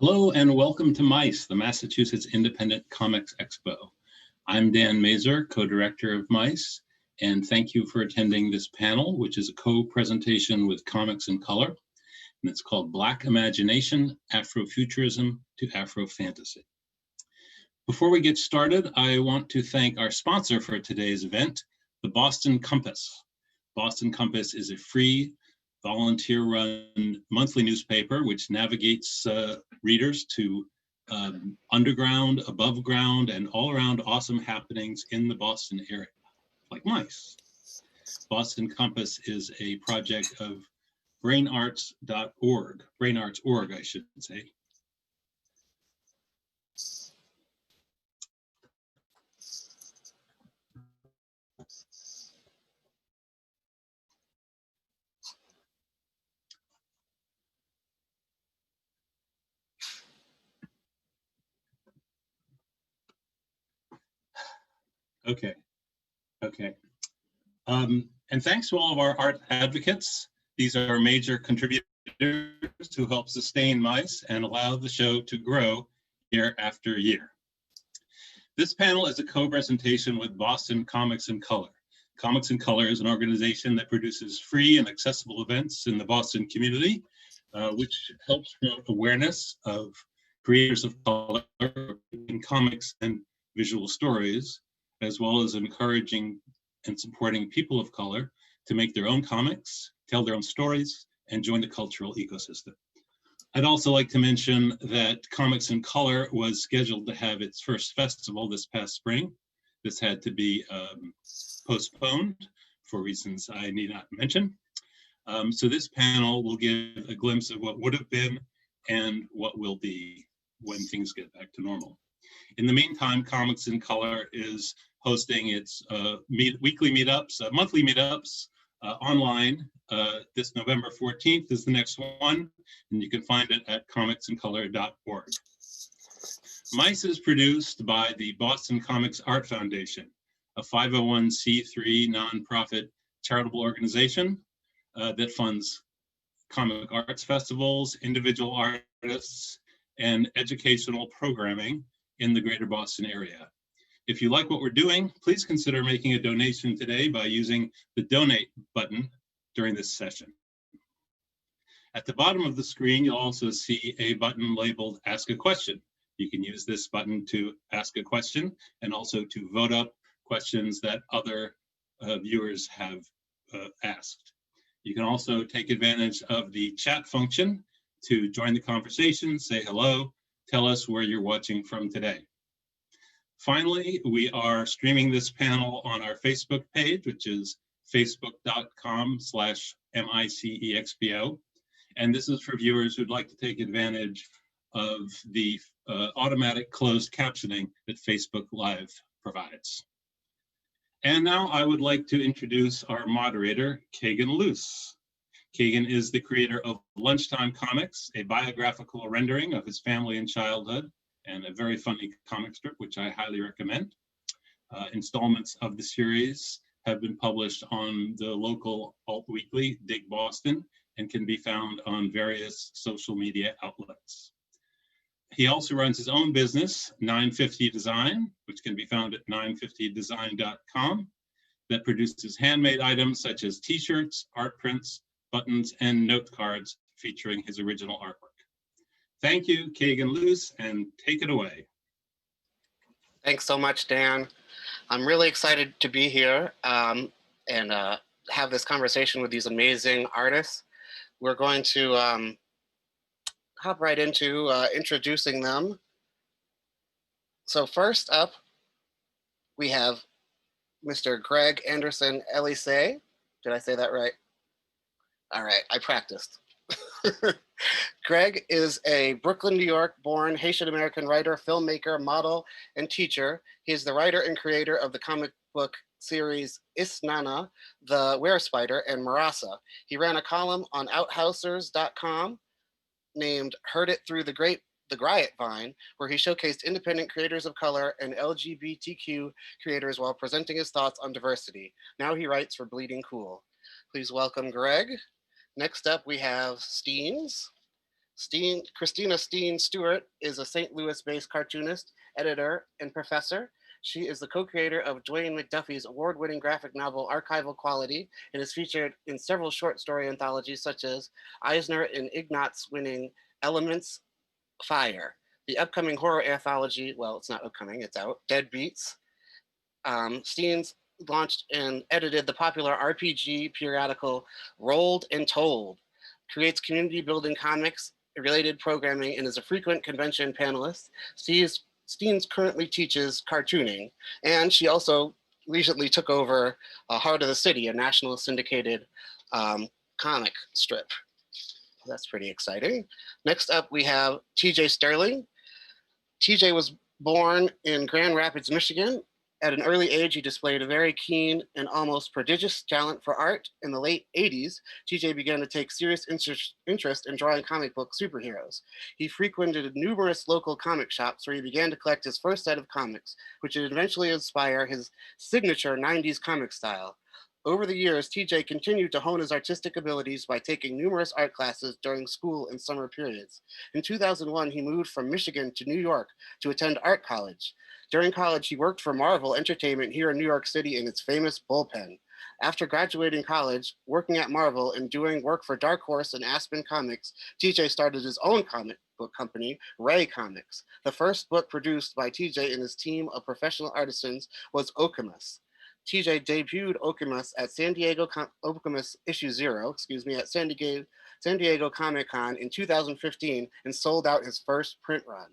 Hello and welcome to MICE, the Massachusetts Independent Comics Expo. I'm Dan Mazur, co-director of MICE, and thank you for attending this panel, which is a co-presentation with Comics in Color, and it's called Black Imagination, Afrofuturism to Afrofantasy. Before we get started, I want to thank our sponsor for today's event, the Boston Compass. Boston Compass is a free, volunteer-run monthly newspaper which navigates readers to underground, above ground, and all-around awesome happenings in the Boston area, like MICE. Boston Compass is a project of brainarts.org, brainarts.org, I should say. Okay. And thanks to all of our art advocates. These are our major contributors who help sustain MICE and allow the show to grow year after year. This panel is a co-presentation with Boston Comics in Color. Comics in Color is an organization that produces free and accessible events in the Boston community, which helps promote awareness of creators of color in comics and visual stories, as well as encouraging and supporting people of color to make their own comics, tell their own stories, and join the cultural ecosystem. I'd also like to mention that Comics in Color was scheduled to have its first festival this past spring. This had to be postponed for reasons I need not mention. So this panel will give a glimpse of what would have been and what will be when things get back to normal. In the meantime, Comics in Color is hosting its weekly meetups, monthly meetups online. This November 14th is the next one, and you can find it at comicsincolor.org. MICE is produced by the Boston Comics Art Foundation, a 501c3 nonprofit charitable organization that funds comic arts festivals, individual artists, and educational programming in the greater Boston area. If you like what we're doing, please consider making a donation today by using the donate button during this session. At the bottom of the screen, you'll also see a button labeled Ask a Question. You can use this button to ask a question and also to vote up questions that other viewers have asked. You can also take advantage of the chat function to join the conversation, say hello, tell us where you're watching from today. Finally, we are streaming this panel on our Facebook page, which is facebook.com/MICEXPO. And this is for viewers who'd like to take advantage of the automatic closed captioning that Facebook Live provides. And now I would like to introduce our moderator, Cagen Luse. Cagen is the creator of Lunchtime Comics, a biographical rendering of his family and childhood, and a very funny comic strip, which I highly recommend. Installments of the series have been published on the local alt weekly, Dig Boston, and can be found on various social media outlets. He also runs his own business, 950 Design, which can be found at 950design.com, that produces handmade items such as t-shirts, art prints, buttons, and note cards featuring his original artwork. Thank you, Cagen Luse, and take it away. Thanks so much, Dan. I'm really excited to be here and have this conversation with these amazing artists. We're going to hop right into introducing them. So first up, we have Mr. Greg Anderson Elysée. Did I say that right? All right, I practiced. Greg is a Brooklyn, New York born Haitian-American writer, filmmaker, model, and teacher. He is the writer and creator of the comic book series Isnana, The Were-Spider, and Marasa. He ran a column on Outhousers.com named Heard It Through the Grapevine, where he showcased independent creators of color and LGBTQ creators while presenting his thoughts on diversity. Now he writes for Bleeding Cool. Please welcome Greg. Next up, we have Steenz. Christina Steenz Stewart is a St. Louis-based cartoonist, editor, and professor. She is the co-creator of Dwayne McDuffie's award-winning graphic novel Archival Quality and is featured in several short story anthologies such as Eisner and Ignatz winning Elements Fire. The upcoming horror anthology, well, it's not upcoming, it's out, Dead Beats. Steenz launched and edited the popular RPG periodical Rolled and Told, creates community building comics, related programming, and is a frequent convention panelist. Steenz currently teaches cartooning, and she also recently took over Heart of the City, a national syndicated comic strip. That's pretty exciting. Next up, we have TJ Sterling. TJ was born in Grand Rapids, Michigan. At an early age, he displayed a very keen and almost prodigious talent for art. In the late 80s, TJ began to take serious interest in drawing comic book superheroes. He frequented numerous local comic shops where he began to collect his first set of comics, which would eventually inspire his signature 90s comic style. Over the years, TJ continued to hone his artistic abilities by taking numerous art classes during school and summer periods. In 2001, he moved from Michigan to New York to attend art college. During college, he worked for Marvel Entertainment here in New York City in its famous bullpen. After graduating college, working at Marvel and doing work for Dark Horse and Aspen Comics, TJ started his own comic book company, Ray Comics. The first book produced by TJ and his team of professional artisans was Okemos. TJ debuted Okemos at Okemos issue 0, at San Diego Comic-Con in 2015 and sold out his first print run.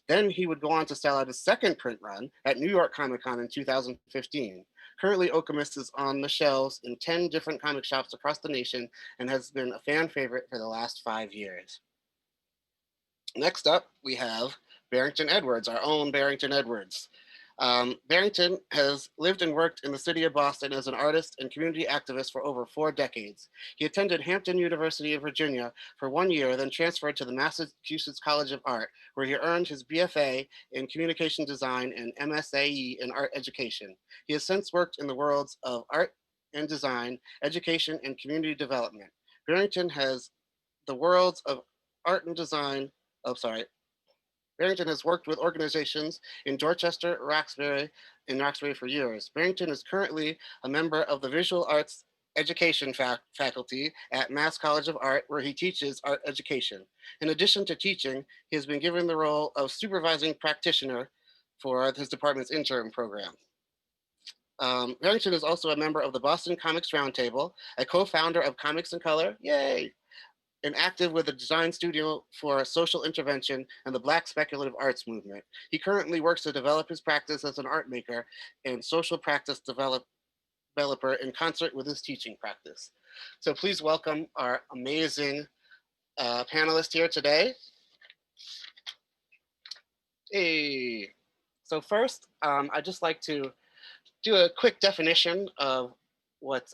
Then he would go on to sell out his second print run at New York Comic-Con in 2015. Currently, Okemos is on the shelves in 10 different comic shops across the nation and has been a fan favorite for the last 5 years. Next up, we have Barrington Edwards, our own Barrington Edwards. Barrington has lived and worked in the city of Boston as an artist and community activist for over 4 decades. He attended Hampton University of Virginia for 1 year, then transferred to the Massachusetts College of Art, where he earned his BFA in communication design and MSAE in art education. He has since worked in the worlds of art and design, education, and community development. Barrington has the worlds of art and design, Barrington has worked with organizations in Dorchester, Roxbury for years. Barrington is currently a member of the Visual Arts Education faculty at Mass College of Art, where he teaches art education. In addition to teaching, he has been given the role of supervising practitioner for his department's intern program. Barrington is also a member of the Boston Comics Roundtable, a co-founder of Comics in Color, yay, and active with the design studio for social intervention and the Black speculative arts movement. He works to develop his practice as an art maker and social practice developer in concert with his teaching practice. So please welcome our amazing panelist here today. Hey. So first, I'd just like to do a quick definition of what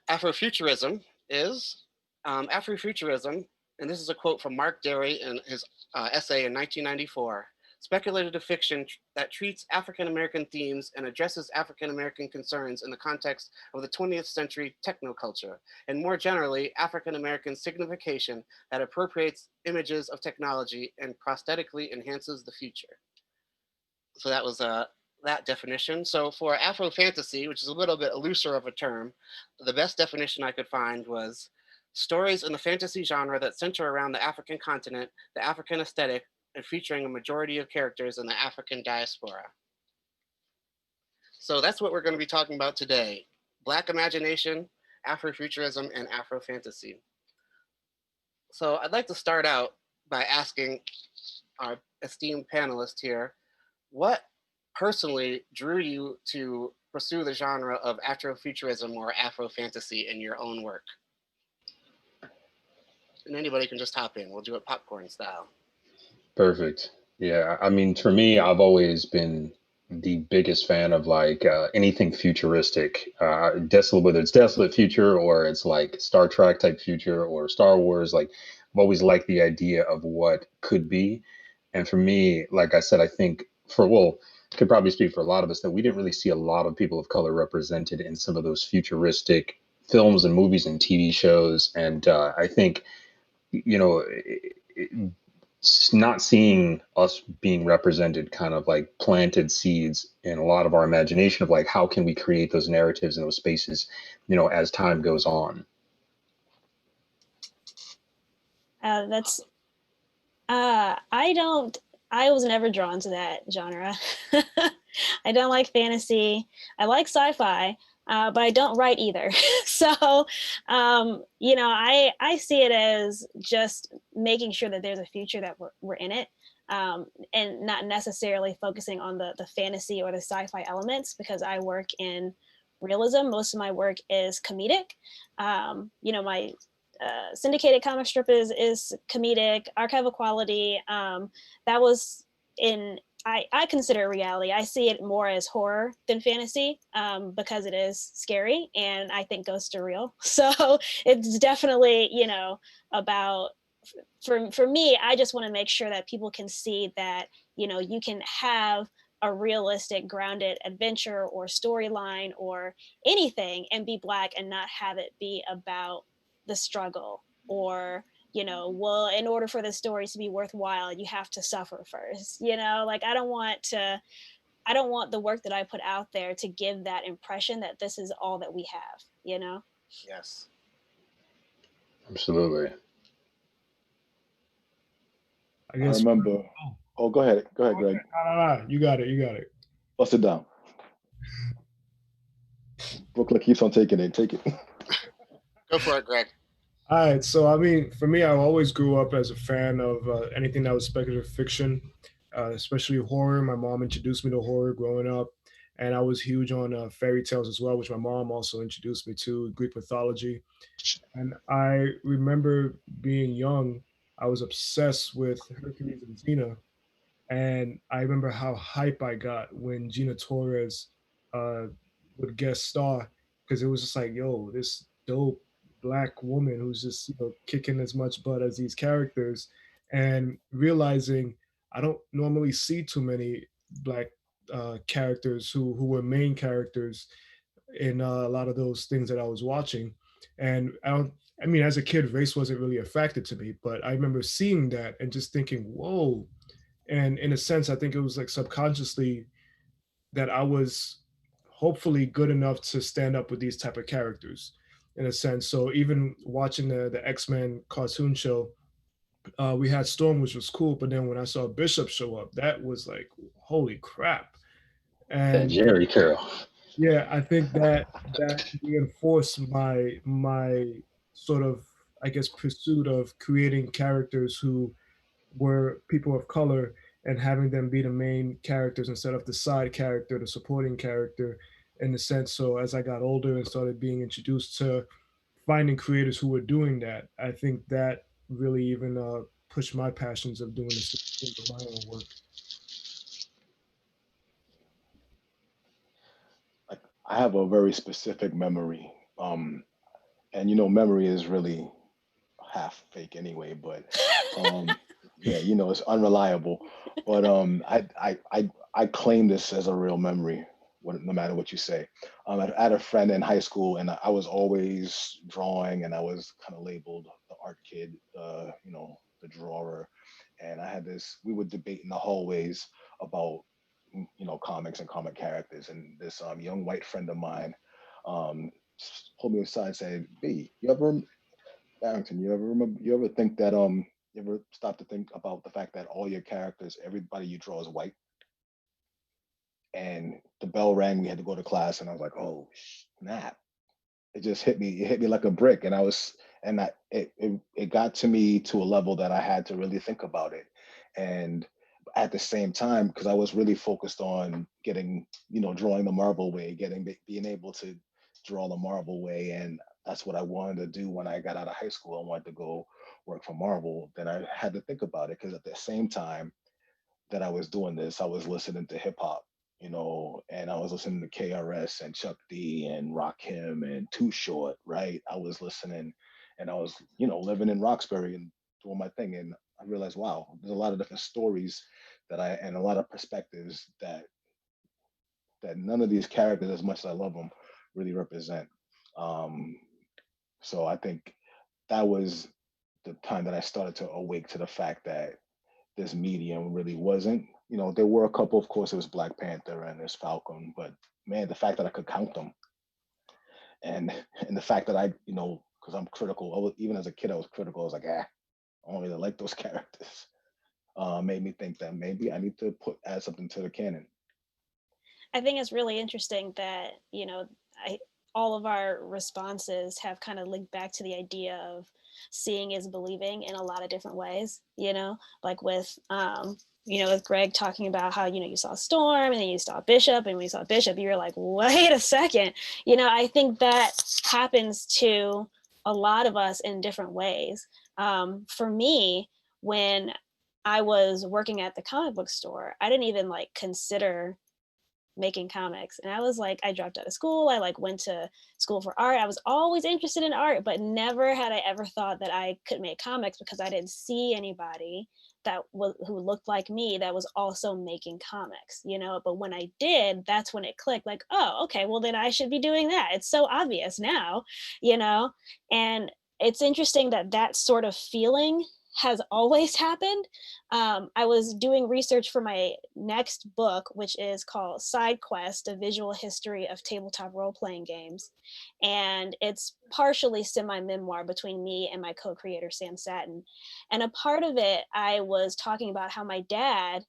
Afrofuturism is. Afrofuturism, and this is a quote from Mark Derry in his essay in 1994, speculative fiction that treats African-American themes and addresses African-American concerns in the context of the 20th century technoculture, and more generally, African-American signification that appropriates images of technology and prosthetically enhances the future. So that was that definition. So for Afrofantasy, which is a little bit looser of a term, the best definition I could find was stories in the fantasy genre that center around the African continent, the African aesthetic, and featuring a majority of characters in the African diaspora. So that's what we're going to be talking about today: Black imagination, Afrofuturism, and Afrofantasy. So I'd like to start out by asking our esteemed panelists here, what personally drew you to pursue the genre of Afrofuturism or Afrofantasy in your own work? And anybody can just hop in. We'll do it popcorn style. Perfect. Yeah, I mean, for me, I've always been the biggest fan of like anything futuristic, desolate, whether it's desolate future or it's like Star Trek type future or Star Wars. Like, I've always liked the idea of what could be. And for me, like I said, I think could probably speak for a lot of us that we didn't really see a lot of people of color represented in some of those futuristic films and movies and TV shows. And I think you know, not seeing us being represented kind of like planted seeds in a lot of our imagination of like, how can we create those narratives in those spaces, you know, as time goes on. I was never drawn to that genre. I don't like fantasy. I like sci-fi, but I don't write either. So, you know, I see it as just making sure that there's a future that we're in it, and not necessarily focusing on the fantasy or the sci-fi elements, because I work in realism. Most of my work is comedic. You know, my syndicated comic strip is comedic, archival quality. That was in I consider reality. I see it more as horror than fantasy, because it is scary, and I think ghosts are real. So it's definitely, you know, about, for me, I just want to make sure that people can see that, you know, you can have a realistic, grounded adventure or storyline or anything and be Black and not have it be about the struggle, or, you know, well, in order for the stories to be worthwhile, you have to suffer first, you know. Like, I don't want the work that I put out there to give that impression that this is all that we have, you know. Yes. Absolutely. I guess. remember. Oh, go ahead, Greg. No, you got it. Bust it down. Brooklyn keeps on taking it. Take it. Go for it, Greg. All right, so I mean, for me, I always grew up as a fan of anything that was speculative fiction, especially horror. My mom introduced me to horror growing up, and I was huge on fairy tales as well, which my mom also introduced me to, Greek mythology. And I remember being young, I was obsessed with Hercules and Xena, and I remember how hype I got when Gina Torres uh, would guest star, because it was just like, yo, this dope Black woman who's just, you know, kicking as much butt as these characters, and realizing I don't normally see too many Black characters who were main characters in a lot of those things that I was watching. And I mean, as a kid, race wasn't really a factor to me, but I remember seeing that and just thinking, whoa. And in a sense, I think it was like subconsciously that I was hopefully good enough to stand up with these type of characters, in a sense. So even watching the X-Men cartoon show, we had Storm, which was cool, but then when I saw Bishop show up, that was like, holy crap. That And Jerry curl. yeah, I think that reinforced my sort of, I guess, pursuit of creating characters who were people of color, and having them be the main characters instead of the side character, the supporting character, in the sense. So as I got older and started being introduced to finding creators who were doing that, I think that really even pushed my passions of doing this with my own work. Like, I have a very specific memory, and you know, memory is really half fake anyway. But yeah, you know, it's unreliable. But I claim this as a real memory, no matter what you say. I had a friend in high school, and I was always drawing, and I was kind of labeled the art kid, you know, the drawer. And I had this. We would debate in the hallways about, you know, comics and comic characters. And this young white friend of mine um, pulled me aside and said, "B, you ever, Barrington, you ever think that you ever stop to think about the fact that all your characters, everybody you draw is white?" And the bell rang. We had to go to class, and I was like, "Oh snap!" It just hit me. It hit me like a brick, and it got to me to a level that I had to really think about it. And at the same time, because I was really focused on getting, you know, drawing the Marvel way, being able to draw the Marvel way, and that's what I wanted to do when I got out of high school. I wanted to go work for Marvel. Then I had to think about it, because at the same time that I was doing this, I was listening to hip hop, you know, and I was listening to KRS and Chuck D and Rakim and Too Short, right? I was listening, and I was, you know, living in Roxbury and doing my thing. And I realized, wow, there's a lot of different stories and a lot of perspectives that none of these characters, as much as I love them, really represent. So I think that was the time that I started to awake to the fact that this medium really wasn't, you know, there were a couple, of course, it was Black Panther and there's Falcon, but man, the fact that I could count them, and the fact that I, you know, because I'm critical, even as a kid, I was critical. I was like, I don't really like those characters. Made me think that maybe I need to add something to the canon. I think it's really interesting that, all of our responses have kind of linked back to the idea of seeing is believing in a lot of different ways, like with, with Greg talking about how, you saw Storm and then you saw Bishop, and when you saw Bishop, you were like, wait a second. I think that happens to a lot of us in different ways. For me, when I was working at the comic book store, I didn't even consider making comics. And I was like, I dropped out of school. I went to school for art. I was always interested in art, but never had I ever thought that I could make comics because I didn't see anybody who looked like me that was also making comics, but when I did, that's when it clicked, like, oh, okay, well then I should be doing that. It's so obvious now, and it's interesting that sort of feeling has always happened. I was doing research for my next book, which is called Side Quest, A Visual History of Tabletop Role-Playing Games. And it's partially semi-memoir between me and my co-creator, Sam Satin. And a part of it, I was talking about how my dad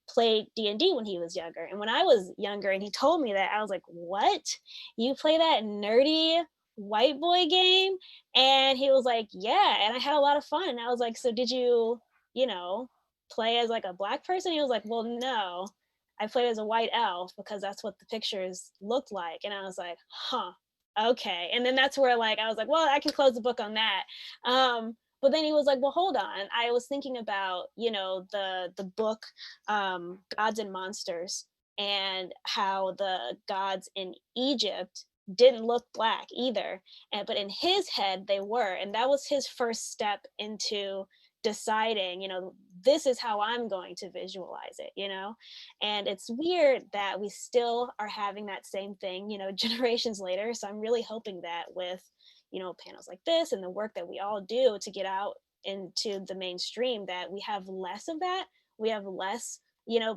played D&D when he was younger. And when I was younger and he told me that, I was like, what? You play that nerdy white boy game? And he was like, yeah. And I had a lot of fun. And I was like, so did you play as like a Black person? He was like, well, no, I played as a white elf because that's what the pictures looked like. And I was like, huh, okay. And then that's where I was like, well, I can close the book on that. But then he was like, well, hold on. I was thinking about, the book, Gods and Monsters, and how the gods in Egypt didn't look Black either. But in his head, they were. And that was his first step into deciding, this is how I'm going to visualize it, and it's weird that we still are having that same thing, generations later. So I'm really hoping that with, panels like this and the work that we all do to get out into the mainstream, that we have less of that. We have less,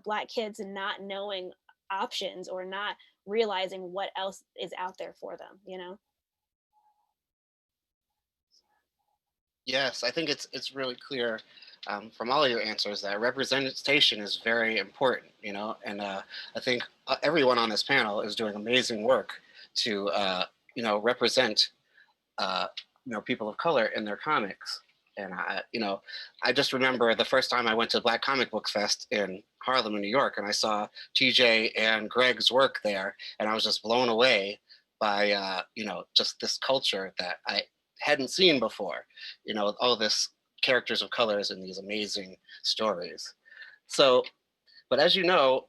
Black kids not knowing options or not realizing what else is out there for them, Yes, I think it's really clear from all of your answers that representation is very important, and I think everyone on this panel is doing amazing work to, represent, people of color in their comics. And I just remember the first time I went to Black Comic Book Fest in Harlem, New York, and I saw TJ and Greg's work there, and I was just blown away by, just this culture that I hadn't seen before, all this characters of colors in these amazing stories. So, but as you know,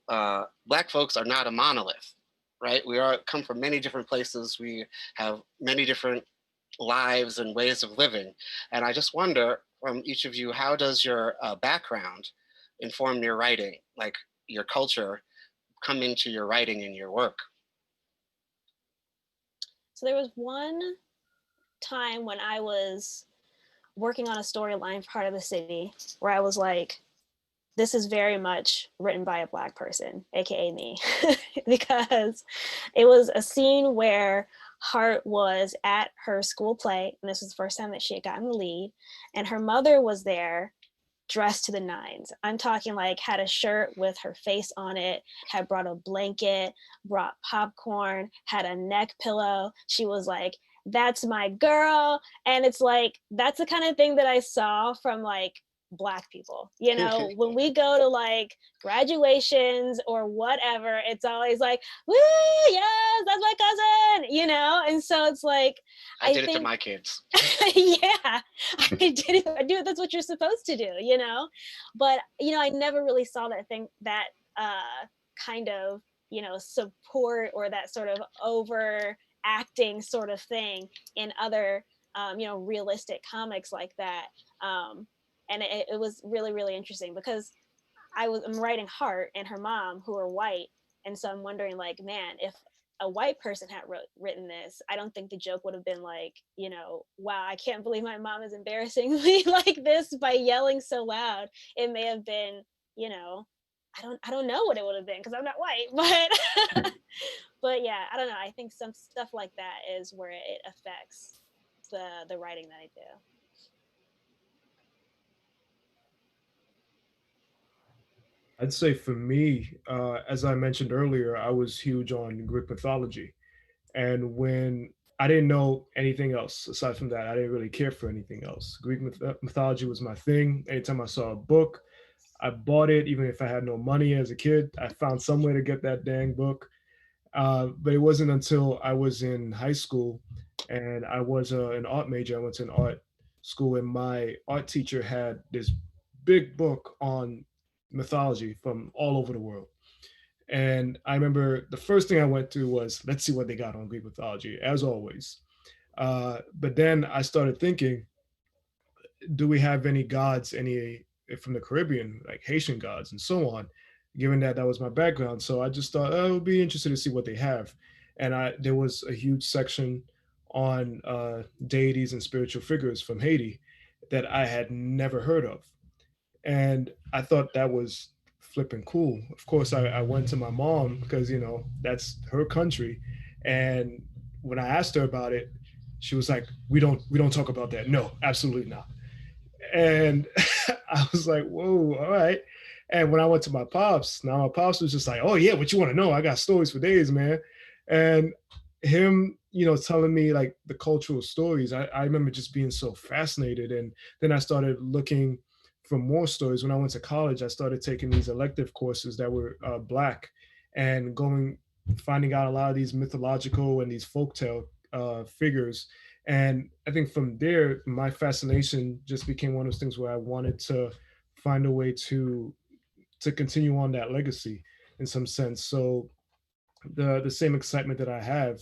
Black folks are not a monolith, right? We come from many different places. We have many different lives and ways of living. And I just wonder from each of you, how does your background inform your writing, like your culture come into your writing and your work? So there was one time when I was working on a storyline for Heart of the City where I was like, this is very much written by a Black person, aka me, because it was a scene where Hart was at her school play, and this was the first time that she had gotten the lead, and her mother was there dressed to the nines. I'm talking had a shirt with her face on it, had brought a blanket, brought popcorn, had a neck pillow. She was like, that's my girl. And it's that's the kind of thing that I saw from Black people, when we go to graduations or whatever, it's always like, woo, yes, that's my cousin, and so it's I did think, it to my kids. yeah, I did it. I do it. That's what you're supposed to do, but I never really saw that kind of support or that sort of overacting sort of thing in other realistic comics like that. And it was really, really interesting because I'm writing Hart and her mom, who are white. And so I'm wondering man, if a white person had written this, I don't think the joke would have been like, wow, I can't believe my mom is embarrassing me like this by yelling so loud. It may have been, I don't know what it would have been because I'm not white, but but yeah, I don't know. I think some stuff like that is where it affects the writing that I do. I'd say for me, as I mentioned earlier, I was huge on Greek mythology. And when I didn't know anything else aside from that, I didn't really care for anything else. Greek mythology was my thing. Anytime I saw a book, I bought it, even if I had no money as a kid. I found some way to get that dang book. But it wasn't until I was in high school and I was an art major. I went to an art school, and my art teacher had this big book on mythology from all over the world. And I remember the first thing I went to was, let's see what they got on Greek mythology, as always. But then I started thinking, do we have any gods, any from the Caribbean, like Haitian gods and so on, given that that was my background. So I just thought, oh, I would be interested to see what they have. And there was a huge section on deities and spiritual figures from Haiti that I had never heard of. And I thought that was flipping cool. Of course, I went to my mom because, that's her country. And when I asked her about it, she was like, we don't talk about that. No, absolutely not. And I was like, whoa, all right. And when I went to my pops, now my pops was just like, oh yeah, what you want to know? I got stories for days, man. And him, telling me like the cultural stories, I remember just being so fascinated. And then I started looking for more stories. When I went to college, I started taking these elective courses that were Black and finding out a lot of these mythological and these folktale figures. And I think from there, my fascination just became one of those things where I wanted to find a way to continue on that legacy in some sense. So the same excitement that I have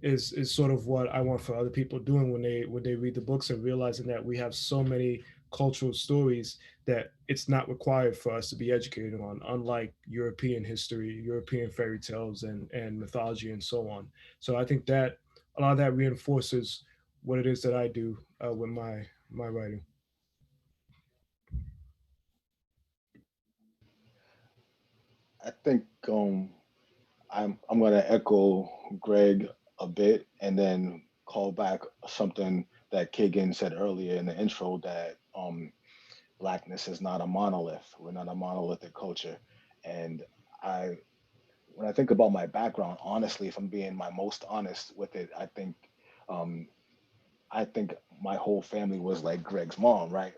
is sort of what I want for other people doing when they read the books and realizing that we have so many cultural stories that it's not required for us to be educated on, unlike European history, European fairy tales and mythology and so on. So I think that a lot of that reinforces what it is that I do with my writing. I think I'm gonna echo Greg a bit and then call back something that Cagen said earlier in the intro, that Blackness is not a monolith. We're not a monolithic culture. And I when I think about my background, honestly, if I'm being my most honest with it, um, I think my whole family was like Greg's mom, right?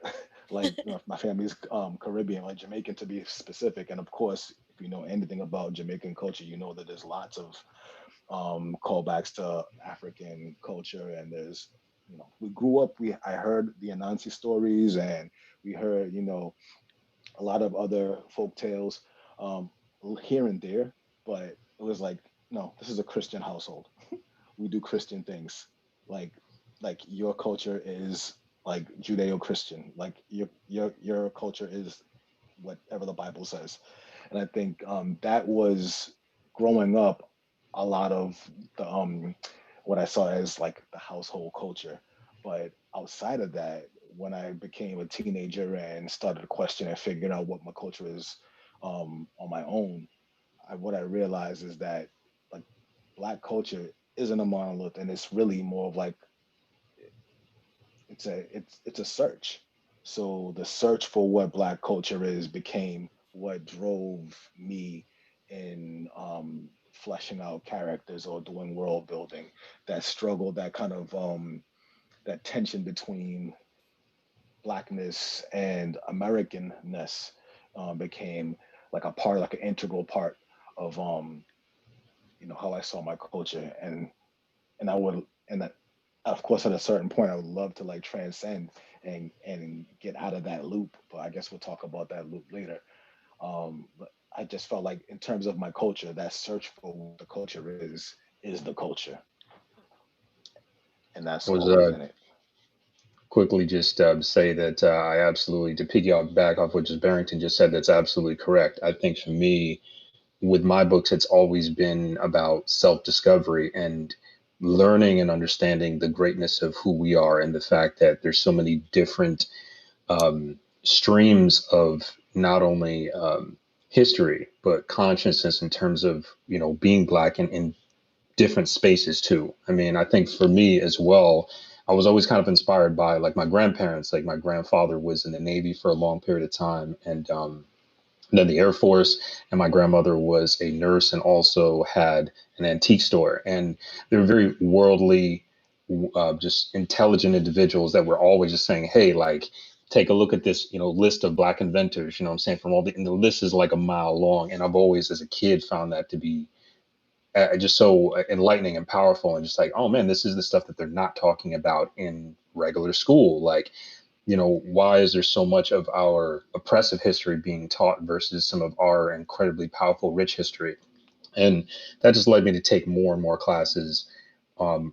Like, my family's Caribbean, like Jamaican to be specific. And of course, if you know anything about Jamaican culture, you know that there's lots of callbacks to African culture. And there's, we grew up, I heard the Anansi stories, and we heard, a lot of other folk tales here and there, but it was like, no, this is a Christian household. We do Christian things. Like your culture is like Judeo-Christian. Like your culture is whatever the Bible says. And I think that was growing up a lot of the what I saw as like the household culture. But outside of that, when I became a teenager and started to question and figuring out what my culture is on my own, what I realized is that like Black culture isn't a monolith, and it's really more of like it's a search. So the search for what Black culture is became what drove me in fleshing out characters or doing world building. That struggle, that kind of that tension between Blackness and Americanness became like a part, like an integral part of how I saw my culture. And I would, and that, of course, at a certain point, I would love to like transcend and get out of that loop. But I guess we'll talk about that loop later. But I just felt like, in terms of my culture, that search for what the culture is the culture, and that's Was always in it. quickly just say that to piggyback back off what just Barrington just said, that's absolutely correct. I think for me, with my books, it's always been about self-discovery and learning and understanding the greatness of who we are, and the fact that there's so many different streams of not only history but consciousness in terms of, you know, being Black in different spaces too. I mean, I think for me as well, I was always kind of inspired by like my grandparents. Like my grandfather was in the Navy for a long period of time, and then the Air Force, and my grandmother was a nurse and also had an antique store. And they were very worldly, just intelligent individuals that were always just saying, hey, like, take a look at this, you know, list of Black inventors, you know what I'm saying, from all the, and the list is like a mile long. And I've always, as a kid, found that to be just so enlightening and powerful, and just like, oh man, this is the stuff that they're not talking about in regular school. Like, you know, why is there so much of our oppressive history being taught versus some of our incredibly powerful, rich history? And that just led me to take more and more classes on,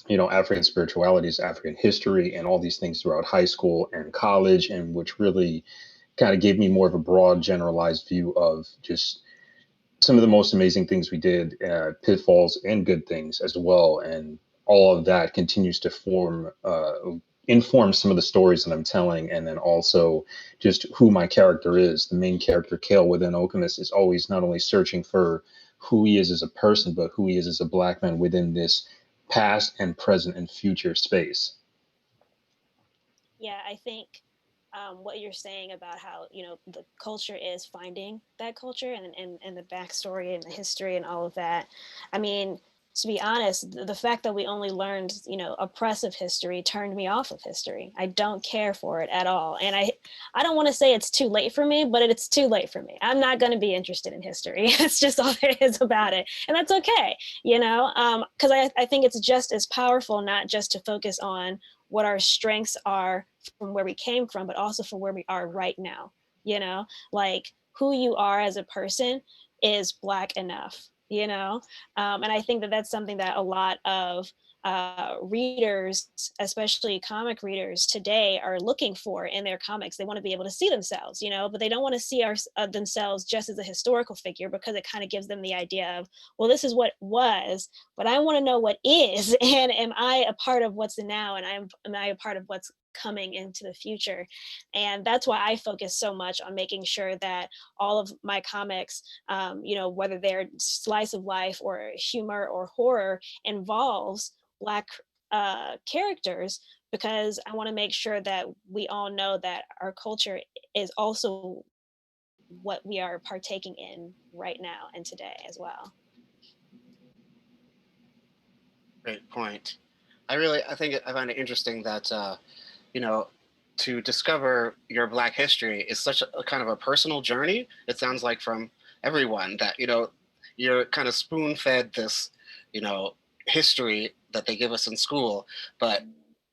you know, African spiritualities, African history, and all these things throughout high school and college, and which really kind of gave me more of a broad, generalized view of just some of the most amazing things we did, pitfalls and good things as well. And all of that continues to inform some of the stories that I'm telling. And then also just who my character is. The main character, Kale, within Alchemist, is always not only searching for who he is as a person, but who he is as a Black man within this past and present and future space. Yeah, I think what you're saying about how, you know, the culture is finding that culture, and the backstory and the history and all of that. I mean, to be honest, the fact that we only learned, you know, oppressive history turned me off of history. I don't care for it at all. And I don't want to say it's too late for me, but it's too late for me. I'm not going to be interested in history. That's just all there is about it. And that's okay, you know, because I think it's just as powerful not just to focus on what our strengths are from where we came from, but also from where we are right now. You know, like who you are as a person is Black enough, you know? And I think that that's something that a lot of readers, especially comic readers today, are looking for in their comics. They want to be able to see themselves, you know, but they don't want to see themselves just as a historical figure, because it kind of gives them the idea of, well, this is what was, but I want to know what is, and am I a part of what's now, and am I a part of what's coming into the future? And that's why I focus so much on making sure that all of my comics, you know, whether they're slice of life or humor or horror, involves Black characters, because I want to make sure that we all know that our culture is also what we are partaking in right now and today as well. Great point. I find it interesting that, you know, to discover your Black history is such a kind of a personal journey. It sounds like from everyone that, you know, you're kind of spoon fed this, you know, history that they give us in school, but,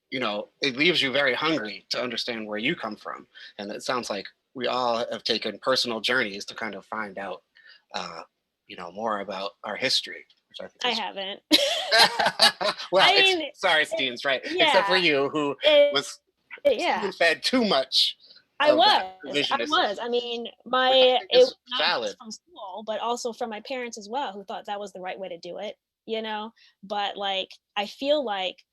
you know, it leaves you very hungry to understand where you come from. And it sounds like we all have taken personal journeys to kind of find out, you know, more about our history, which I think I is haven't. well, I mean, sorry, Steenz, right? yeah, Except for you, who was yeah. fed too much I of that was. revisionism. I mean, Which I think it is was not valid. just from school, but also from my parents as well, who thought that was the right way to do it, you know? But like, I feel like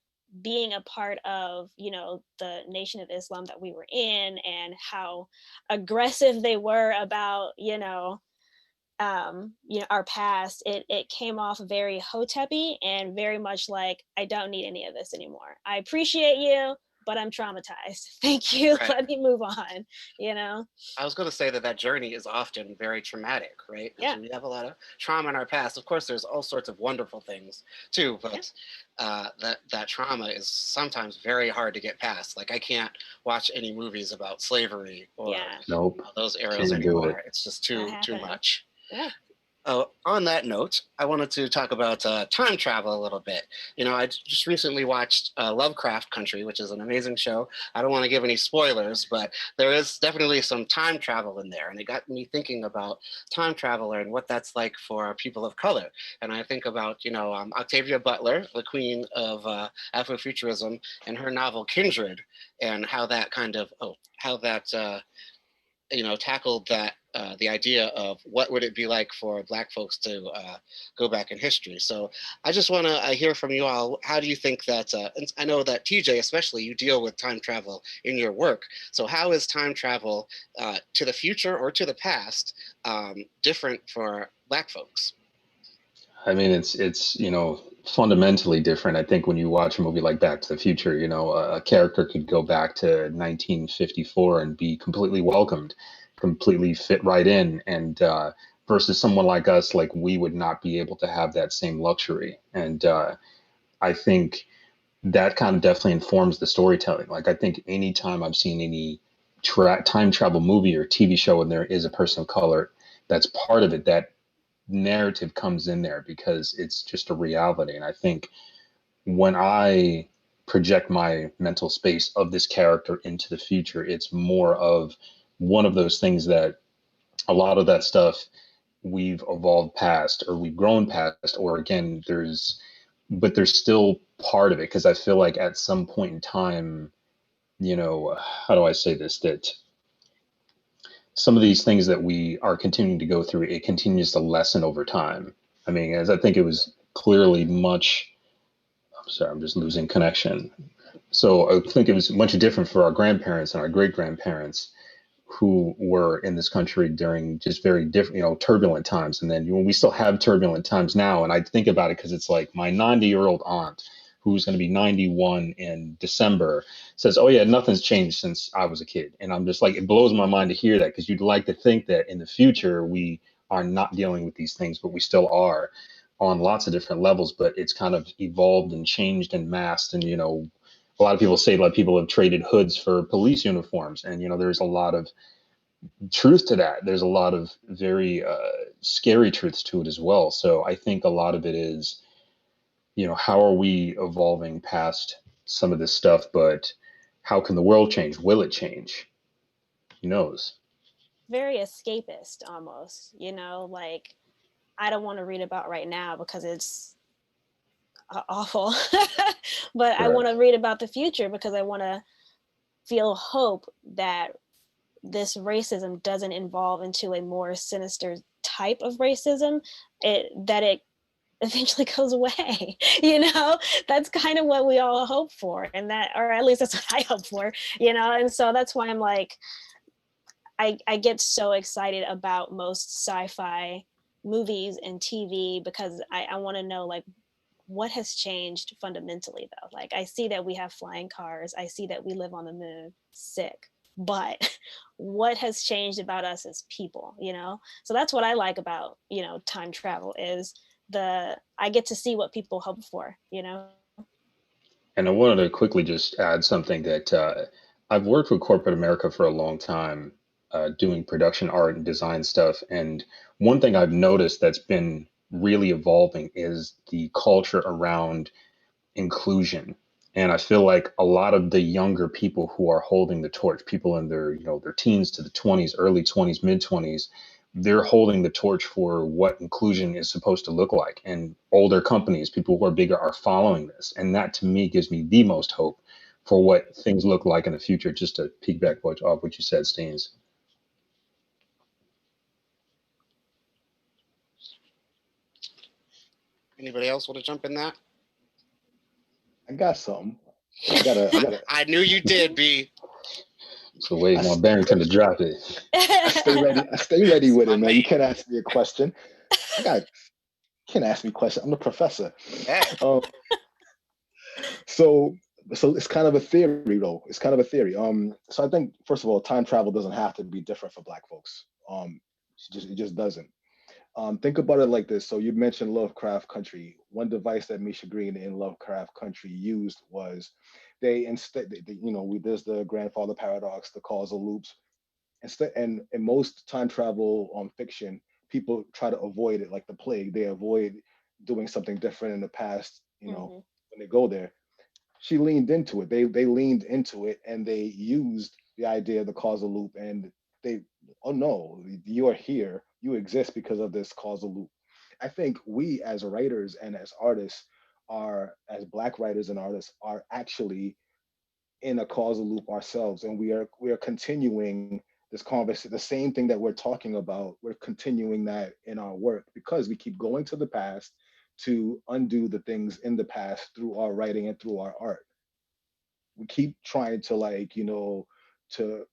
being a part of, you know, the Nation of Islam that we were in, and how aggressive they were about, our past, it came off very hotepi and very much like, I don't need any of this anymore. I appreciate you, but I'm traumatized. Thank you. Right. Let me move on, you know? I was going to say that journey is often very traumatic, right? Yeah. So we have a lot of trauma in our past. Of course, there's all sorts of wonderful things too, but that trauma is sometimes very hard to get past. Like I can't watch any movies about slavery or Nope. those eras Can't do anymore. it. It's just too much. Yeah. On that note, I wanted to talk about time travel a little bit. You know, I just recently watched Lovecraft Country, which is an amazing show. I don't want to give any spoilers, but there is definitely some time travel in there. And it got me thinking about time travel and what that's like for people of color. And I think about, you know, Octavia Butler, the queen of Afrofuturism, and her novel Kindred, and how that kind of, tackled that the idea of what would it be like for Black folks to go back in history. So I just want to hear from you all. How do you think that? And I know that TJ, especially, you deal with time travel in your work. So how is time travel to the future or to the past different for Black folks? I mean, it's fundamentally different. I think when you watch a movie like Back to the Future, a character could go back to 1954 and be completely welcomed, completely fit right in, and versus someone like us, like we would not be able to have that same luxury. And I think that kind of definitely informs the storytelling. Like I think anytime I've seen any time travel movie or TV show and there is a person of color that's part of it, that narrative comes in there because it's just a reality. And I think when I project my mental space of this character into the future, it's more of one of those things that a lot of that stuff we've evolved past or we've grown past, or again, but there's still part of it because I feel like at some point in time, how do I say this, that some of these things that we are continuing to go through, it continues to lessen over time. I mean, as I think it was clearly I'm sorry, I'm just losing connection. So I think it was much different for our grandparents and our great grandparents who were in this country during just very different, turbulent times. And then we still have turbulent times now. And I think about it because it's like my 90-year-old aunt, who's going to be 91 in December, says, "Oh yeah, nothing's changed since I was a kid." And I'm just like, it blows my mind to hear that, because you'd like to think that in the future we are not dealing with these things, but we still are on lots of different levels. But it's kind of evolved and changed and masked. And a lot of people say like people have traded hoods for police uniforms, and there's a lot of truth to that. There's a lot of very scary truths to it as well. So I think a lot of it is, how are we evolving past some of this stuff, but how can the world change? Will it change? Who knows? Very escapist almost, like I don't want to read about right now because it's awful. But I want to read about the future because I want to feel hope that this racism doesn't evolve into a more sinister type of racism, that it eventually goes away. That's kind of what we all hope for, and that, or at least that's what I hope for, and so that's why I'm like, I get so excited about most sci-fi movies and TV, because I want to know, like, what has changed fundamentally, though. Like, I see that we have flying cars, I see that we live on the moon, sick, but what has changed about us as people, so that's what I like about time travel, is I get to see what people hope for. And I wanted to quickly just add something that I've worked with corporate America for a long time, doing production art and design stuff. And one thing I've noticed that's been really evolving is the culture around inclusion. And I feel like a lot of the younger people who are holding the torch, people in their teens to the 20s, early 20s, mid 20s, they're holding the torch for what inclusion is supposed to look like. And older companies, people who are bigger, are following this. And that to me gives me the most hope for what things look like in the future, just to piggyback off what you said, Steenz. Anybody else want to jump in that? I got something. I knew you did, B. So waiting on Barrington to drop it. I stay ready with it, man. You can't ask me a question. Can't ask me a question. I'm the professor. Yeah. So it's kind of a theory, though. It's kind of a theory. So I think, first of all, time travel doesn't have to be different for Black folks. It just doesn't. Think about it like this. So you mentioned Lovecraft Country. One device that Misha Green in Lovecraft Country used was there's the grandfather paradox, the causal loops. And in most time travel fiction, people try to avoid it, like the plague. They avoid doing something different in the past, when they go there. She leaned into it. They leaned into it, and they used the idea of the causal loop, and oh no, you are here. You exist because of this causal loop. I think we as writers and as artists as Black writers and artists, are actually in a causal loop ourselves, and we are continuing this conversation, the same thing that we're talking about, we're continuing that in our work because we keep going to the past to undo the things in the past through our writing and through our art. We keep trying to like, you know, to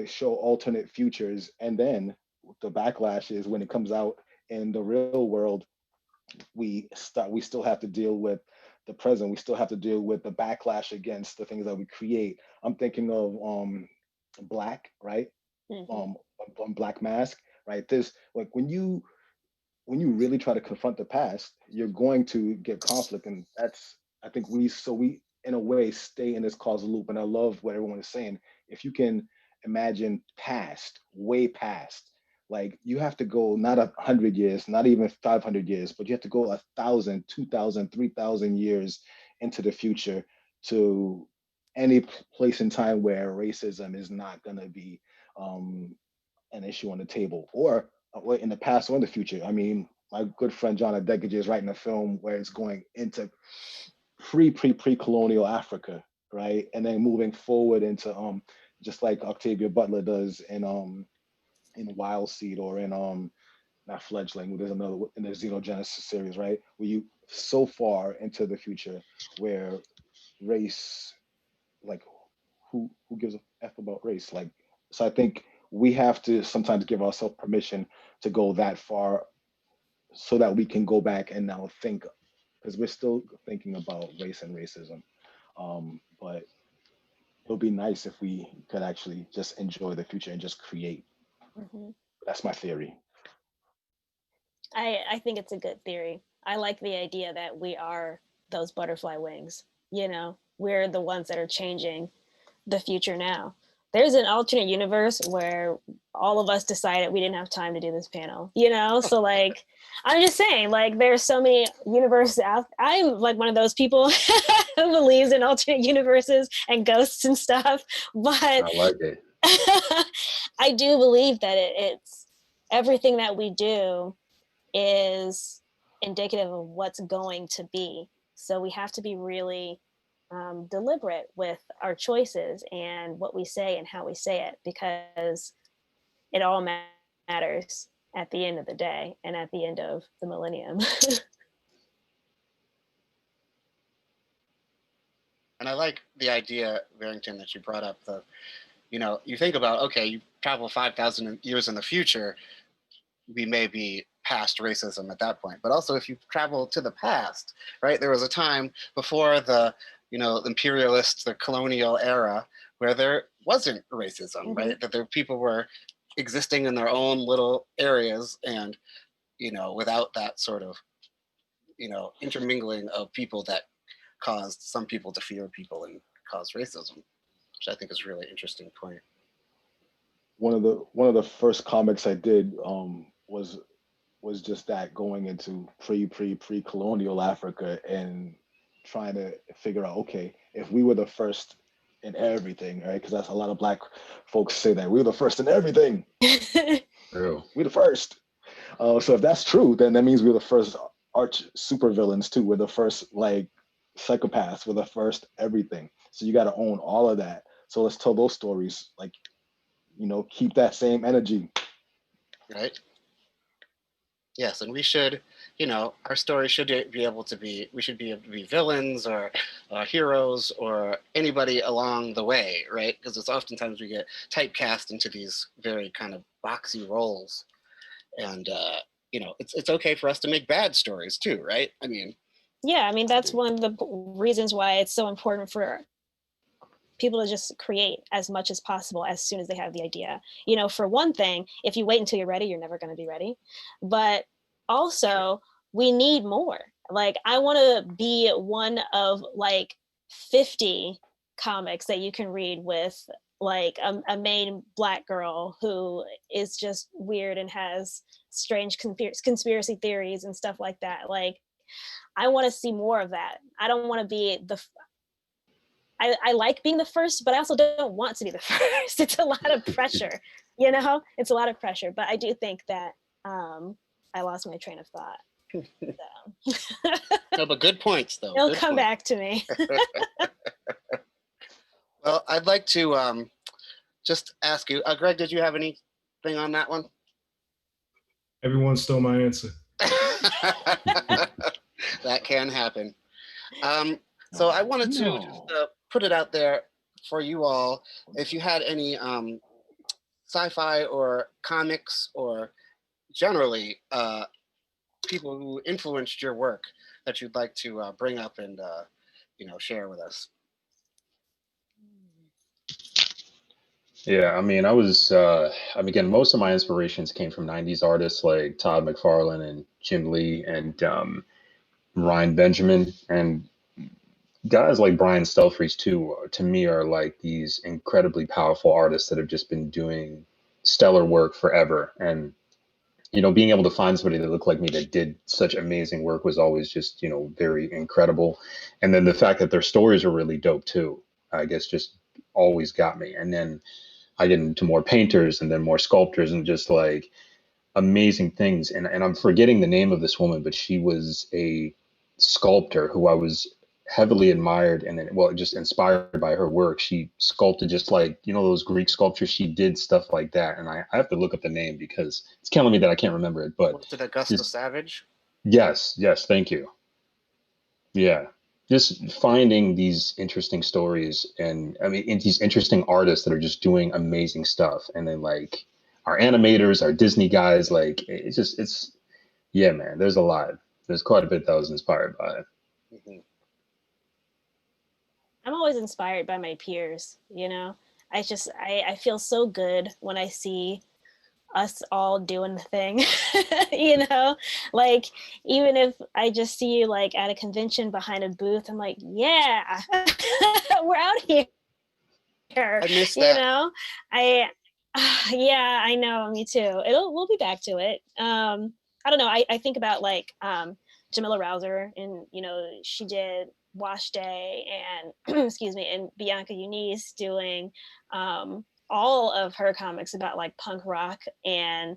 show alternate futures, and then the backlash is when it comes out in the real world, we still have to deal with the present. We still have to deal with the backlash against the things that we create. I'm thinking of Black, right? Mhm. Black Mask, right? There's like when you really try to confront the past, you're going to get conflict, and that's, I think we in a way stay in this causal loop. And I love what everyone is saying. If you can imagine past, way past, like you have to go not 100 years, not even 500 years, but you have to go 1,000, 2,000, 3,000 years into the future to any place in time where racism is not going to be an issue on the table, or in the past or in the future. I mean, my good friend John Adegaji is writing a film where it's going into pre-colonial Africa, right, and then moving forward into just like Octavia Butler does in Wild Seed, or in not Fledgling. There's another in the Xenogenesis series, right, where you so far into the future where race, like who gives a f about race, like. So I think we have to sometimes give ourselves permission to go that far so that we can go back and now think, because we're still thinking about race and racism. But it would be nice if we could actually just enjoy the future and just create. Mhm. That's my theory. I think it's a good theory. I like the idea that we are those butterfly wings. You know, we're the ones that are changing the future now. There's an alternate universe where all of us decided we didn't have time to do this panel, you know? So like, I'm just saying, like, there's so many universes out. I'm like one of those people who believes in alternate universes and ghosts and stuff. But I like it. I do believe that it's everything that we do is indicative of what's going to be. So we have to be really deliberate with our choices and what we say and how we say it, because it all matters at the end of the day and at the end of the millennium. And I like the idea, Barrington, that you brought up. You think about, okay, you travel 5,000 years in the future, we may be past racism at that point. But also, if you travel to the past, right, there was a time before the imperialist, the colonial era, where there wasn't racism, Mhm. right? That people were existing in their own little areas, and without that sort of intermingling of people that caused some people to fear people and caused racism, which I think is a really interesting point. One of the first comics I did was just that, going into pre-colonial Africa and trying to figure out, okay, if we were the first in everything, right? Because that's a lot of Black folks say that we're the first in everything. True. We're the first. So if that's true, then that means we're the first arch supervillains too. We're the first like psychopaths. We're the first everything. So you got to own all of that. So let's tell those stories. Like, keep that same energy. Right? Yes, and we should, our story should be able to be, we should be able to be villains or heroes or anybody along the way, right? Because it's oftentimes we get typecast into these very kind of boxy roles. And, it's okay for us to make bad stories too, right? I mean, Yeah, I mean, that's one of the reasons why it's so important for people to just create as much as possible as soon as they have the idea. For one thing, if you wait until you're ready, you're never going to be ready. But also, we need more. Like, I want to be one of like 50 comics that you can read with like a main Black girl who is just weird and has strange conspiracy theories and stuff like that. Like, I want to see more of that. I don't want to be I like being the first, but I also don't want to be the first. It's a lot of pressure, it's a lot of pressure. But I do think that I lost my train of thought. So. No, but good points though. It'll Good come point. back to me. Well, I'd like to just ask you, Greg, did you have anything on that one? Everyone stole my answer. That can happen. So I wanted to just put it out there for you all. If you had any sci-fi or comics or generally people who influenced your work that you'd like to bring up and share with us. Yeah, I mean, again, most of my inspirations came from 90s artists like Todd McFarlane and Jim Lee and Ryan Benjamin, and guys like Brian Stelfreeze too, to me are like these incredibly powerful artists that have just been doing stellar work forever. And, being able to find somebody that looked like me that did such amazing work was always just, very incredible. And then the fact that their stories are really dope too, I guess just always got me. And then I get into more painters and then more sculptors and just like amazing things. And I'm forgetting the name of this woman, but she was a sculptor who I was heavily admired and just inspired by her work. She sculpted just like, those Greek sculptures. She did stuff like that. And I have to look up the name because it's killing me that I can't remember it. But was it Augusta Savage? Yes. Thank you. Yeah. Just finding these interesting stories and these interesting artists that are just doing amazing stuff. And then like our animators, our Disney guys, like yeah, man, there's a lot. There's quite a bit that I was inspired by. Mm-hmm. I'm always inspired by my peers, I feel so good when I see us all doing the thing, like even if I just see you like at a convention behind a booth, I'm like, yeah, we're out here. I miss that. Yeah, I know, me too. We'll be back to it. I don't know. I think about like Jamila Rouser, and she did Wash Day and excuse me, and Bianca Eunice doing all of her comics about like punk rock and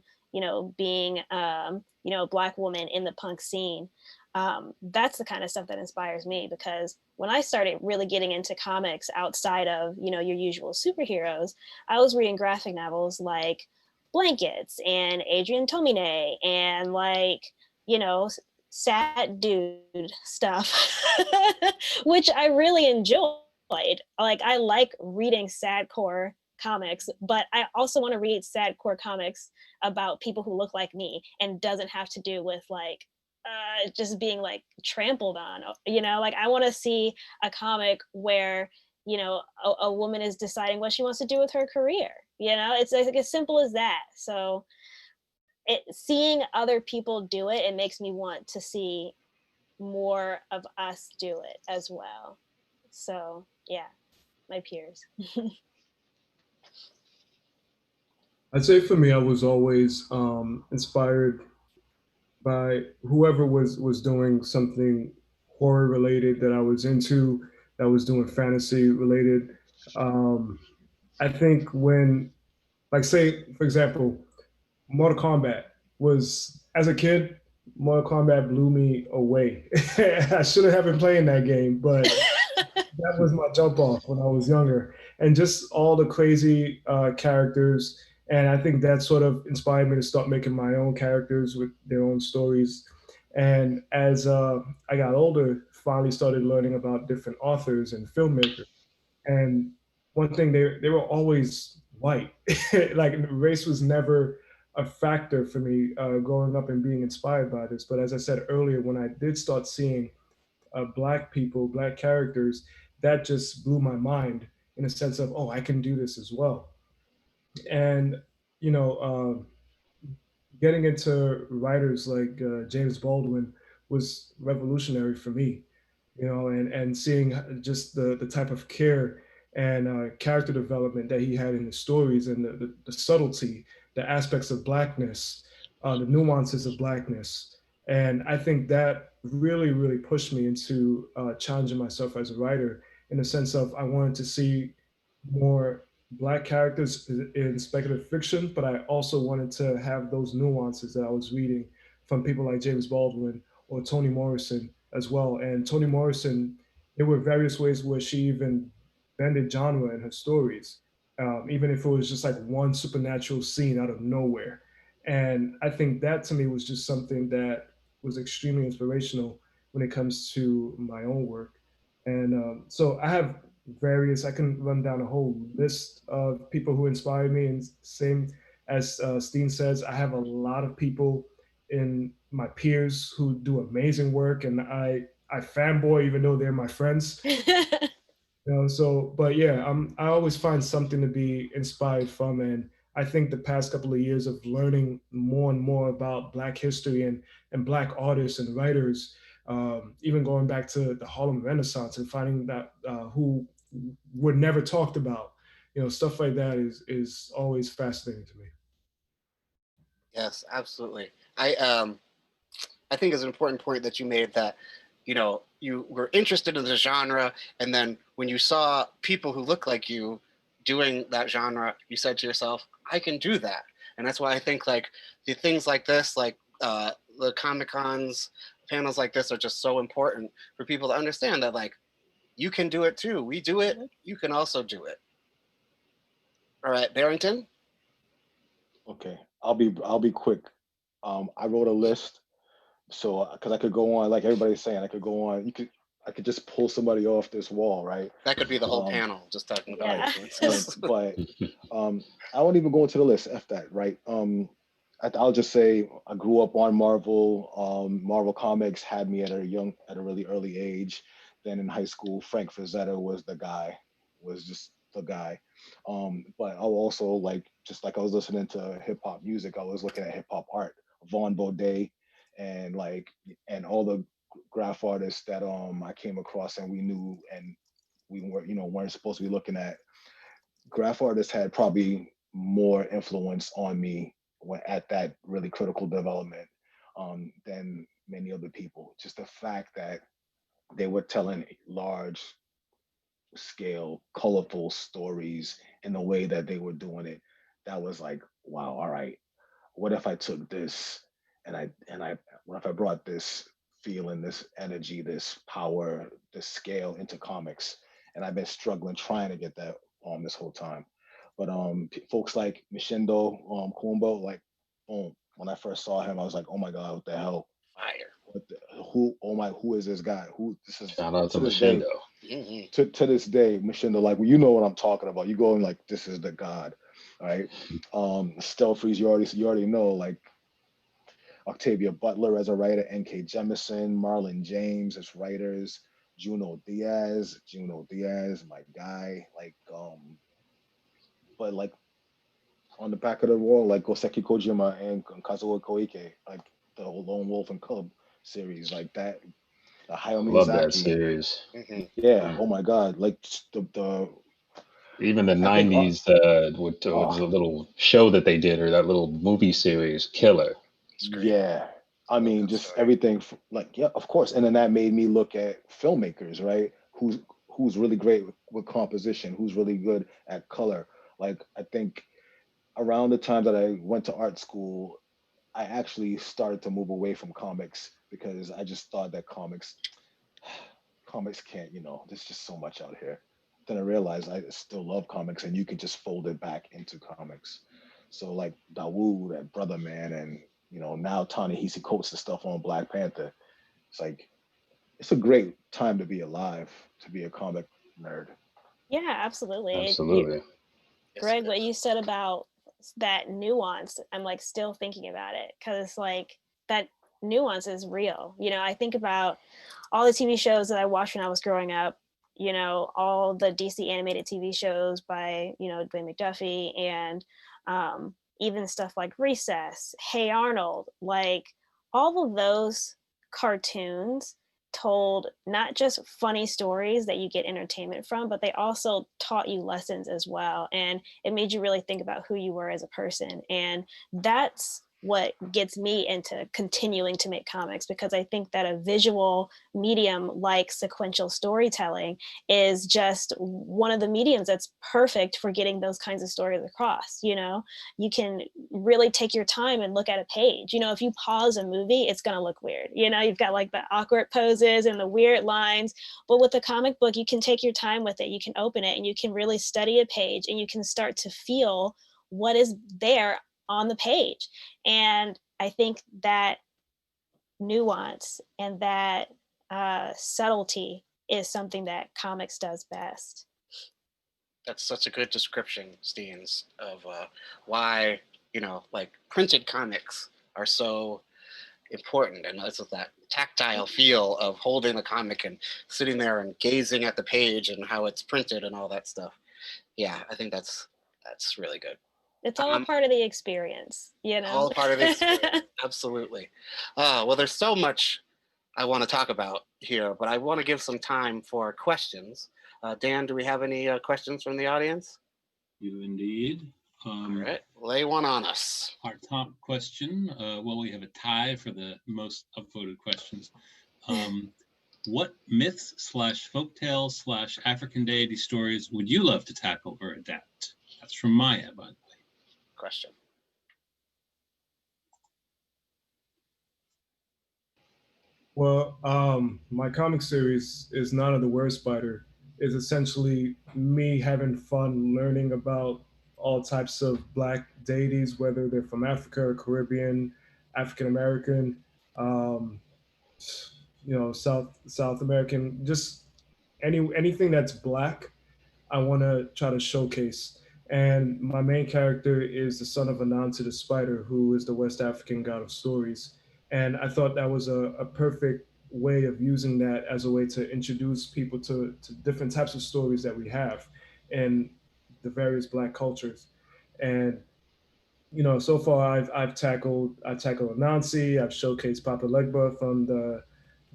being a Black woman in the punk scene. That's the kind of stuff that inspires me, because when I started really getting into comics outside of your usual superheroes, I was reading graphic novels like Blankets and Adrian Tomine and like sad dude stuff, which I really enjoyed. Like I like reading sadcore comics, but I also want to read sadcore comics about people who look like me and doesn't have to do with like just being like trampled on, like I want to see a comic where a woman is deciding what she wants to do with her career. It's like as simple as that. So seeing other people do it, it makes me want to see more of us do it as well. So yeah, my peers. I'd say for me, I was always inspired by whoever was doing something horror related that I was into, that was doing fantasy related. I think when, like, say, for example, Mortal Kombat was, as a kid, Mortal Kombat blew me away. I shouldn't have been playing that game, but that was my jump off when I was younger. And just all the crazy characters. And I think that sort of inspired me to start making my own characters with their own stories. And as I got older, finally started learning about different authors and filmmakers. And one thing, they were always white. Like race was never a factor for me growing up and being inspired by this. But as I said earlier, when I did start seeing Black people, Black characters, that just blew my mind in a sense of, oh, I can do this as well. And, getting into writers like James Baldwin was revolutionary for me, and seeing just the type of care and character development that he had in his stories, and the subtlety, the aspects of Blackness, the nuances of Blackness. And I think that really, really pushed me into challenging myself as a writer, in the sense of I wanted to see more Black characters in speculative fiction, but I also wanted to have those nuances that I was reading from people like James Baldwin or Toni Morrison as well. And Toni Morrison, there were various ways where she even bended genre in her stories. even if it was just like one supernatural scene out of nowhere. And I think that to me was just something that was extremely inspirational when it comes to my own work. And so I have I can run down a whole list of people who inspired me. And same as Steen says, I have a lot of people in my peers who do amazing work. And I fanboy even though they're my friends. So, but yeah, I always find something to be inspired from, and I think the past couple of years of learning more and more about Black history and Black artists and writers, even going back to the Harlem Renaissance and finding that who were never talked about, stuff like that is always fascinating to me. Yes, absolutely. I think it's an important point that you made that, you were interested in the genre, and then when you saw people who look like you doing that genre, you said to yourself, I can do that. And that's why I think like the things like this, like the Comic-Cons, panels like this are just so important for people to understand that like, you can do it too. We do it, you can also do it. All right, Barrington? Okay, I'll be quick. I wrote a list, so because I could go on, like everybody's saying, I could go on. I could just pull somebody off this wall, right? That could be the whole panel, just talking about influences. But I won't even go into the list. F that, right? I'll just say I grew up on Marvel. Marvel Comics had me at a really early age. Then in high school, Frank Frazetta was just the guy. But I'll also just like I was listening to hip hop music, I was looking at hip hop art, Vaughn Baudet, and and all the graph artists that I came across and we knew and we weren't supposed to be looking at. Graph artists had probably more influence on me at that really critical development than many other people. Just the fact that they were telling large scale, colorful stories in the way that they were doing it, that was like, wow, all right, what if I took this and I what if I brought this feeling, this energy, this power, this scale into comics? And I've been struggling trying to get that this whole time. But folks like Mishindo Kumbo, like boom, when I first saw him, I was like, oh my god, what the hell? Fire. Who is this guy? Who this is Shout out to this day. Machindo. To this day, Mishindo, like well, you know what I'm talking about. You go and like this is the god, right? Stelfreeze, you already know, like Octavia Butler as a writer, N.K. Jemisin, Marlon James as writers, Juno Diaz, my guy, but like on the back of the wall, like Goseki Kojima and Kazuo Koike, like the whole Lone Wolf and Cub series, like that. Hayao Love that Miyazaki. series. Yeah. Oh my God. Like the even the I think, 90s was a little show that they did, or that little movie series, killer. yeah. I mean, just everything like, yeah, of course. And then that made me look at filmmakers, right? Who's really great with composition, who's really good at color. Like I think around the time that I went to art school, I actually started to move away from comics because I just thought that comics can't, there's just so much out here. Then I realized I still love comics and you can just fold it back into comics. So like Dawood, that brother man, and now Ta-Nehisi Coates the stuff on Black Panther. It's like it's a great time to be alive, to be a comic nerd. Yeah, absolutely. Absolutely. Greg, what you said about that nuance, I'm like still thinking about it because like that nuance is real. I think about all the TV shows that I watched when I was growing up, all the DC animated TV shows by, Dwayne McDuffie, and even stuff like Recess, Hey Arnold, like all of those cartoons told not just funny stories that you get entertainment from, but they also taught you lessons as well. And it made you really think about who you were as a person. And that's what gets me into continuing to make comics, because I think that a visual medium like sequential storytelling is just one of the mediums that's perfect for getting those kinds of stories across. You know, you can really take your time and look at a page. You know, if you pause a movie, it's going to look weird. You know, you've got like the awkward poses and the weird lines, but with a comic book, you can take your time with it. You can open it and you can really study a page, and you can start to feel what is there on the page. And I think that nuance and that subtlety is something that comics does best. That's such a good description, Steenz, of why, you know, like printed comics are so important. And it's that tactile feel of holding the comic and sitting there and gazing at the page and how it's printed and all that stuff. Yeah, I think that's really good. It's all part of the experience, you know? All part of the experience, absolutely. Well, there's so much I want to talk about here, but I want to give some time for questions. Dan, do we have any questions from the audience? You indeed. All right, lay one on us. Our top question, well, we have a tie for the most upvoted questions. What myths / folktales / African deity stories would you love to tackle or adapt? That's from Maya, by the way. Question. Well, my comic series is None of the Word Spider. Is essentially me having fun learning about all types of Black deities, whether they're from Africa or Caribbean, African American, you know, South American, just anything that's Black. I want to try to showcase. And my main character is the son of Anansi the Spider, who is the West African god of stories. And I thought that was a perfect way of using that as a way to introduce people to different types of stories that we have in the various Black cultures. And you know, so far I've tackled Anansi, I've showcased Papa Legba from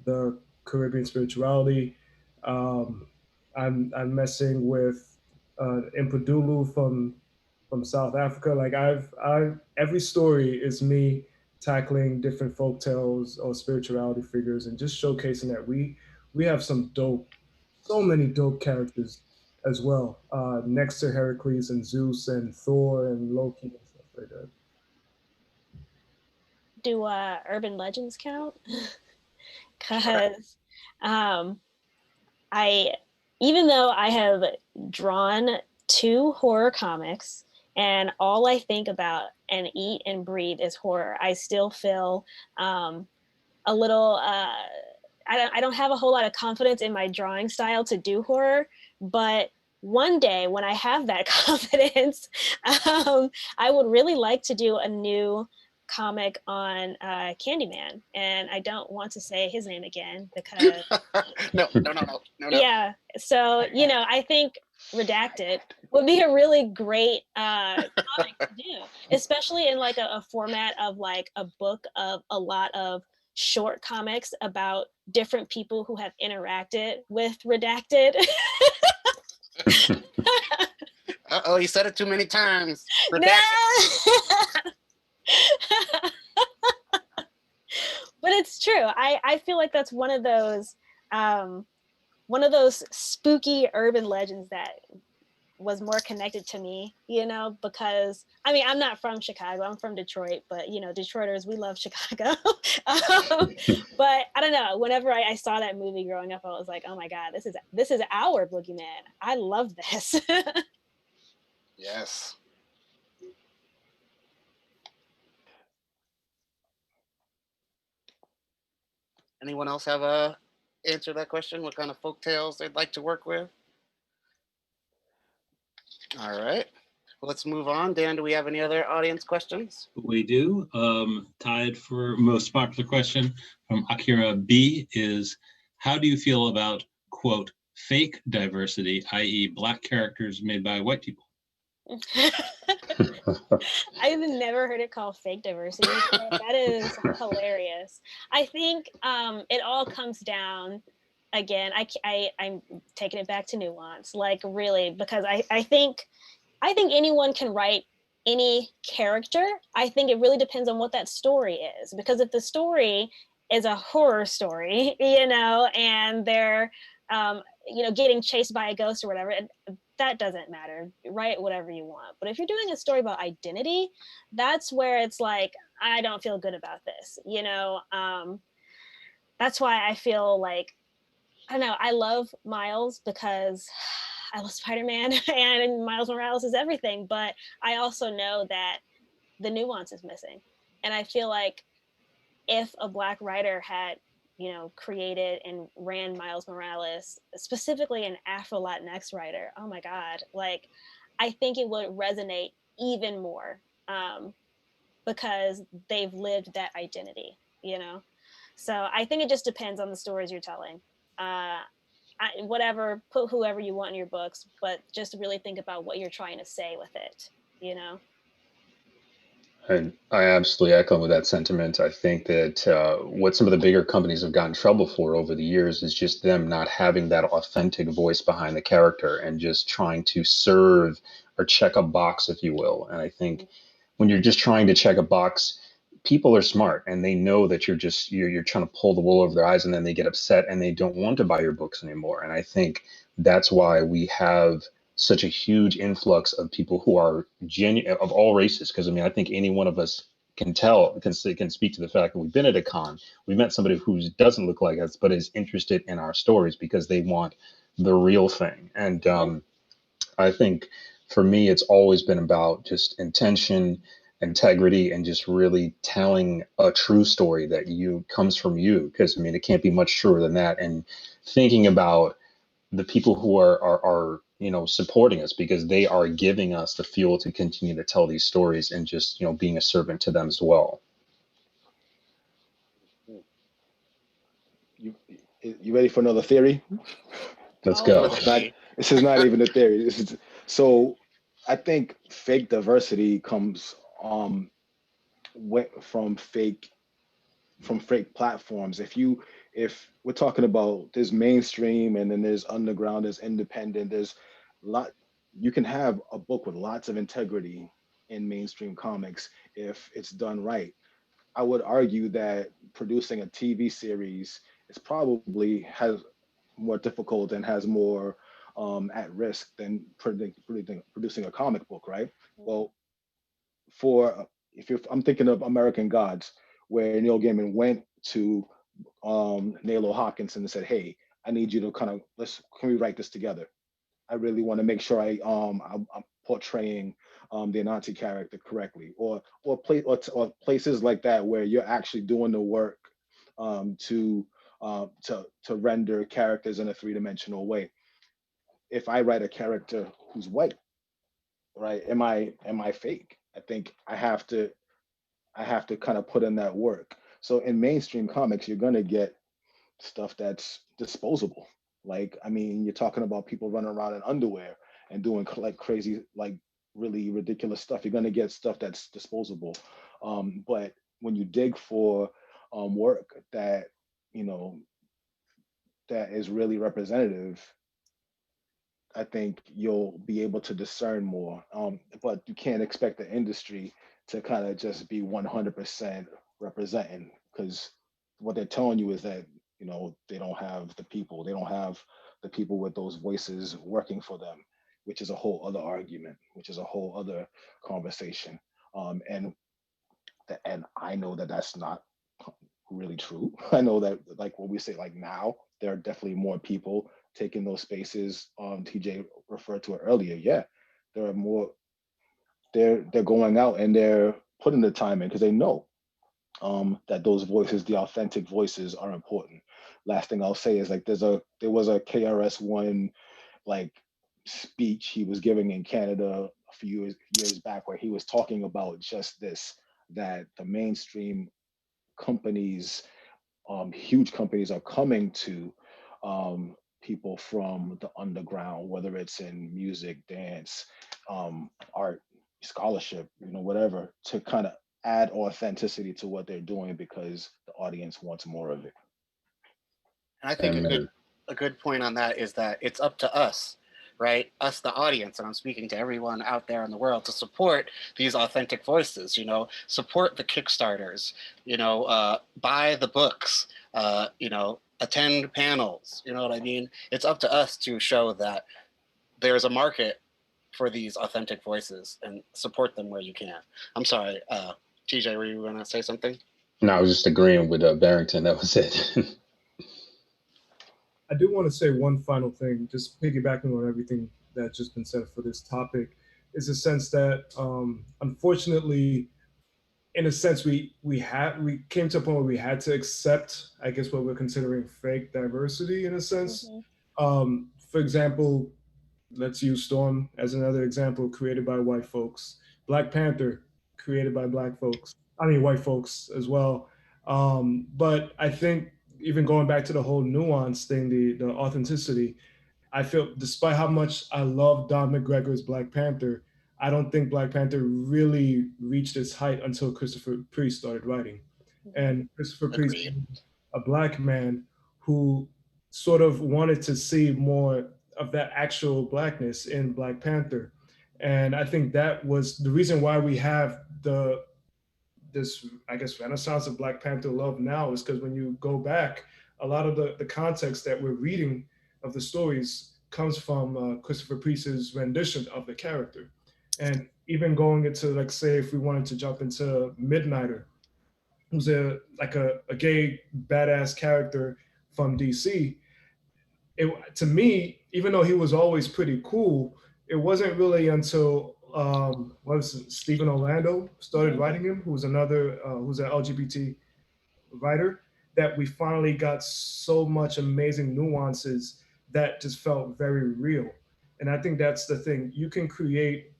the Caribbean spirituality. I'm messing with Impudulu from South Africa. Like every story is me tackling different folk tales or spirituality figures and just showcasing that we have so many dope characters as well, next to Heracles and Zeus and Thor and Loki and stuff like that. Do urban legends count? Because I, even though I have drawn 2 horror comics and all I think about and eat and breathe is horror, I still feel a little, I don't have a whole lot of confidence in my drawing style to do horror, but one day when I have that confidence, I would really like to do a new comic on Candyman, and I don't want to say his name again because no. Yeah, so you know, I think Redacted would be a really great comic to do, especially in like a format of like a book of a lot of short comics about different people who have interacted with Redacted. Uh-oh, you said it too many times. No! But it's true. I feel like that's one of those spooky urban legends that was more connected to me, you know, because I mean, I'm not from Chicago, I'm from Detroit, but you know, Detroiters, we love Chicago. But I don't know, whenever I saw that movie growing up, I was like, oh my God, this is our boogeyman. I love this. Yes. Anyone else have a answer that question? What kind of folk tales they'd like to work with? All right. Well, let's move on. Dan, do we have any other audience questions? We do. Tied for most popular question from Akira B is, how do you feel about, quote, fake diversity, i.e. Black characters made by white people? I've never heard it called fake diversity. That is hilarious. I think it all comes down, again, I'm taking it back to nuance, like really, because I think anyone can write any character. I think it really depends on what that story is, because if the story is a horror story, you know, and they're, you know, getting chased by a ghost or whatever, that doesn't matter. Write whatever you want. But if you're doing a story about identity, that's where it's like, I don't feel good about this, you know. That's why I feel like, I don't know, I love Miles because I love Spider-Man and Miles Morales is everything, but I also know that the nuance is missing. And I feel like if a Black writer had, you know, created and ran Miles Morales, specifically an Afro Latinx writer, oh my God, like, I think it would resonate even more, because they've lived that identity, you know? So I think it just depends on the stories you're telling. Whatever, put whoever you want in your books, but just really think about what you're trying to say with it, you know? And I absolutely echo with that sentiment. I think that what some of the bigger companies have gotten in trouble for over the years is just them not having that authentic voice behind the character and just trying to serve or check a box, if you will. And I think when you're just trying to check a box, people are smart and they know that you're trying to pull the wool over their eyes, and then they get upset and they don't want to buy your books anymore. And I think that's why we have such a huge influx of people who are genuine of all races. Because I mean, I think any one of us can speak to the fact that we've been at a con, we met somebody who doesn't look like us but is interested in our stories because they want the real thing. And I think for me, it's always been about just intention, integrity, and just really telling a true story that you comes from you. Because I mean, it can't be much truer than that. And thinking about the people who are you know, supporting us, because they are giving us the fuel to continue to tell these stories, and just, you know, being a servant to them as well. You ready for another theory? Let's Oh, go. This is not even a theory. This is so. I think fake diversity comes from fake platforms. If we're talking about there's mainstream and then there's underground, there's independent, there's lot you can have a book with lots of integrity in mainstream comics if it's done right. I would argue that producing a TV series is probably has more difficult and has more at risk than producing a comic book, right? Well, for I'm thinking of American Gods, where Neil Gaiman went to Nalo Hawkinson and said, "Hey, I need you to kind of can we write this together? I really want to make sure I'm portraying the Anansi character correctly," or places like that where you're actually doing the work to render characters in a three-dimensional way. If I write a character who's white, right? Am I fake? I think I have to kind of put in that work. So in mainstream comics, you're gonna get stuff that's disposable. Like, I mean, you're talking about people running around in underwear and doing like crazy, like really ridiculous stuff. You're gonna get stuff that's disposable. But when you dig for work that, you know, that is really representative, I think you'll be able to discern more. But you can't expect the industry to kind of just be 100% representing, because what they're telling you is that, you know, they don't have the people. They don't have the people with those voices working for them, which is a whole other argument, which is a whole other conversation. And I know that that's not really true. I know that, like what we say, like now there are definitely more people taking those spaces. TJ referred to it earlier. Yeah, there are more. They're going out and they're putting the time in because they know that those voices, the authentic voices, are important. Last thing I'll say is like there was a KRS-One like speech he was giving in Canada a few years back where he was talking about just this, that the mainstream companies, huge companies, are coming to people from the underground, whether it's in music, dance, art, scholarship, you know, whatever, to kind of add authenticity to what they're doing because the audience wants more of it. And I think And a good point on that is that it's up to us right? Us, the audience, and I'm speaking to everyone out there in the world, to support these authentic voices, you know, support the Kickstarters, you know, buy the books, you know, attend panels, you know what I mean? It's up to us to show that there's a market for these authentic voices and support them where you can. I'm sorry, TJ, were you gonna say something? No, I was just agreeing with Barrington. That was it. I do want to say one final thing, just piggybacking on everything that's just been said for this topic, is a sense that unfortunately, in a sense, we came to a point where we had to accept, I guess, what we're considering fake diversity in a sense. For example, let's use Storm as another example, created by white folks. Black Panther, created by white folks as well. But I think even going back to the whole nuance thing, the authenticity, I feel despite how much I love Don McGregor's Black Panther, I don't think Black Panther really reached its height until Christopher Priest started writing. And Christopher Priest, a Black man who sort of wanted to see more of that actual Blackness in Black Panther. And I think that was the reason why we have this, I guess, renaissance of Black Panther love now, is because when you go back, a lot of the context that we're reading of the stories comes from Christopher Priest's rendition of the character. And even going into, like, say, if we wanted to jump into Midnighter, who's a gay badass character from DC, to me, even though he was always pretty cool, it wasn't really until Stephen Orlando started writing him, who's another who's an LGBT writer, that we finally got so much amazing nuances that just felt very real. And I think that's the thing. You can create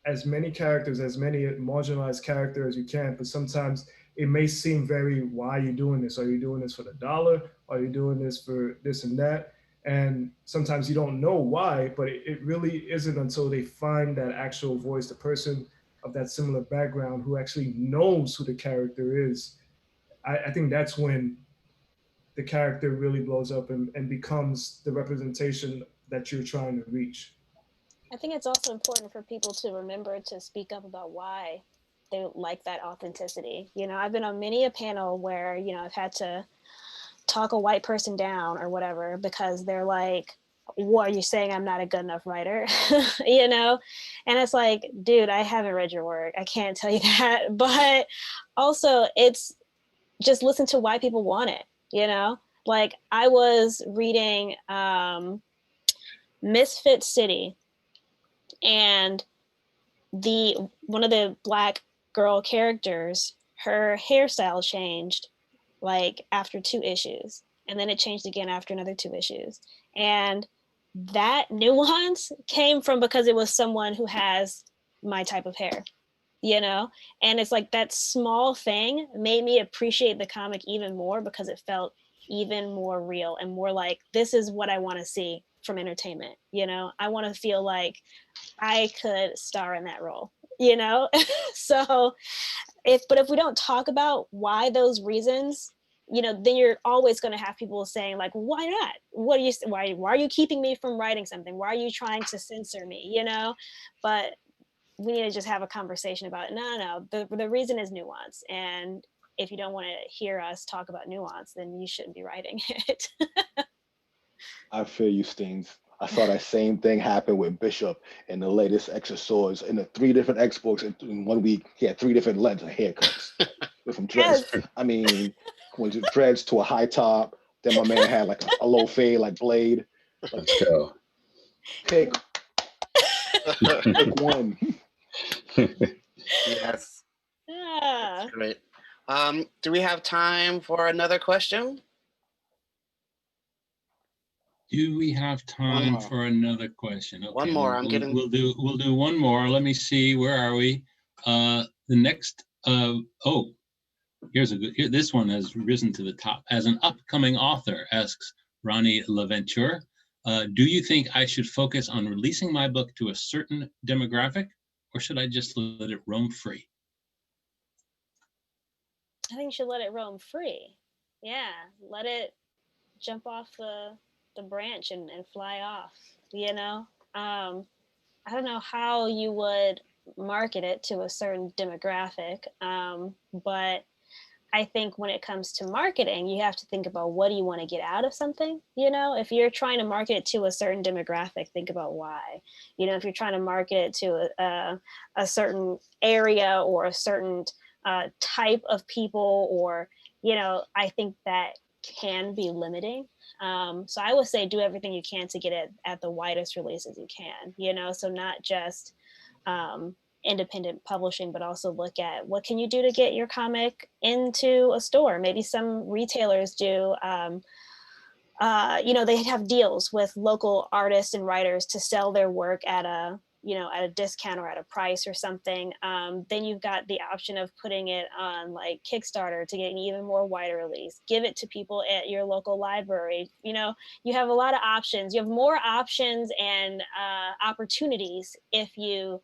as many characters, as many marginalized characters as you can, but sometimes it may seem very, why are you doing this? Are you doing this for the dollar? Are you doing this for this and that? And sometimes you don't know why, but it really isn't until they find that actual voice, the person of that similar background who actually knows who the character is. I think that's when the character really blows up and becomes the representation that you're trying to reach. I think it's also important for people to remember to speak up about why they like that authenticity. You know, I've been on many a panel where, you know, I've had to talk a white person down or whatever because they're like, what, are you saying I'm not a good enough writer? You know? And it's like, dude, I haven't read your work. I can't tell you that. But also, it's just listen to why people want it, you know? Like, I was reading Misfit City, and one of the Black girl characters, her hairstyle changed like after 2 issues, and then it changed again after another 2 issues. And that nuance came from because it was someone who has my type of hair, you know? And it's like that small thing made me appreciate the comic even more because it felt even more real and more like, this is what I want to see from entertainment. You know, I want to feel like I could star in that role, you know? So if we don't talk about why those reasons, you know, then you're always going to have people saying like, why not? Why are you keeping me from writing something? Why are you trying to censor me? You know, but we need to just have a conversation about it. No. The reason is nuance. And if you don't want to hear us talk about nuance, then you shouldn't be writing it. I feel you, Steenz. I saw that same thing happen with Bishop in the latest X of Swords. In the 3 different X books in 1 week, he had 3 different lengths of haircuts. From dreads. Yes. I mean, went to dreads to a high top. Then my man had like a low fade, like Blade. Like, Let's go. pick one. Yes. Yeah. That's great. Do we have time for another question? Do we have time for another question? Okay, One more. We'll do one more. Let me see. Where are we? The next. This one has risen to the top. As an upcoming author, asks Ronnie LaVenture, do you think I should focus on releasing my book to a certain demographic, or should I just let it roam free? I think you should let it roam free. Yeah, let it jump off the branch and fly off, you know? I don't know how you would market it to a certain demographic, but I think when it comes to marketing, you have to think about what do you want to get out of something. You know, if you're trying to market it to a certain demographic, think about why. You know, if you're trying to market it to a certain area or a certain type of people, or, you know, I think that can be limiting. So I would say do everything you can to get it at the widest releases you can, you know, so not just independent publishing, but also look at what can you do to get your comic into a store. Maybe some retailers do, you know, they have deals with local artists and writers to sell their work at a, you know, at a discount or at a price or something. Then you've got the option of putting it on like Kickstarter to get an even more wider release. Give it to people at your local library. You know, you have a lot of options. You have more options and opportunities if you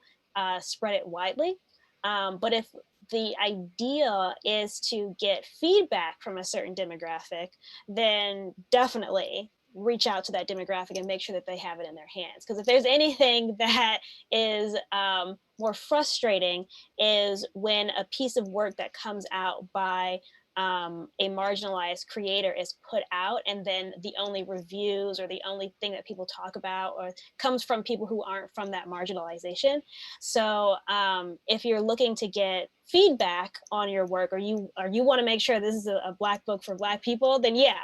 spread it widely. But if the idea is to get feedback from a certain demographic, then definitely reach out to that demographic and make sure that they have it in their hands. Because if there's anything that is more frustrating is when a piece of work that comes out by a marginalized creator is put out, and then the only reviews or the only thing that people talk about or comes from people who aren't from that marginalization. So if you're looking to get feedback on your work, or you want to make sure this is a Black book for Black people, then yeah,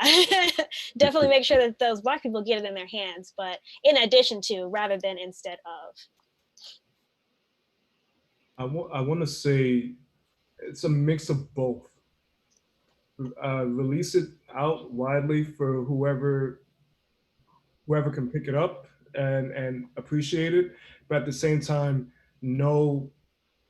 definitely make sure that those Black people get it in their hands, but in addition to rather than instead of. I want to say it's a mix of both. Release it out widely for whoever can pick it up and appreciate it, but at the same time know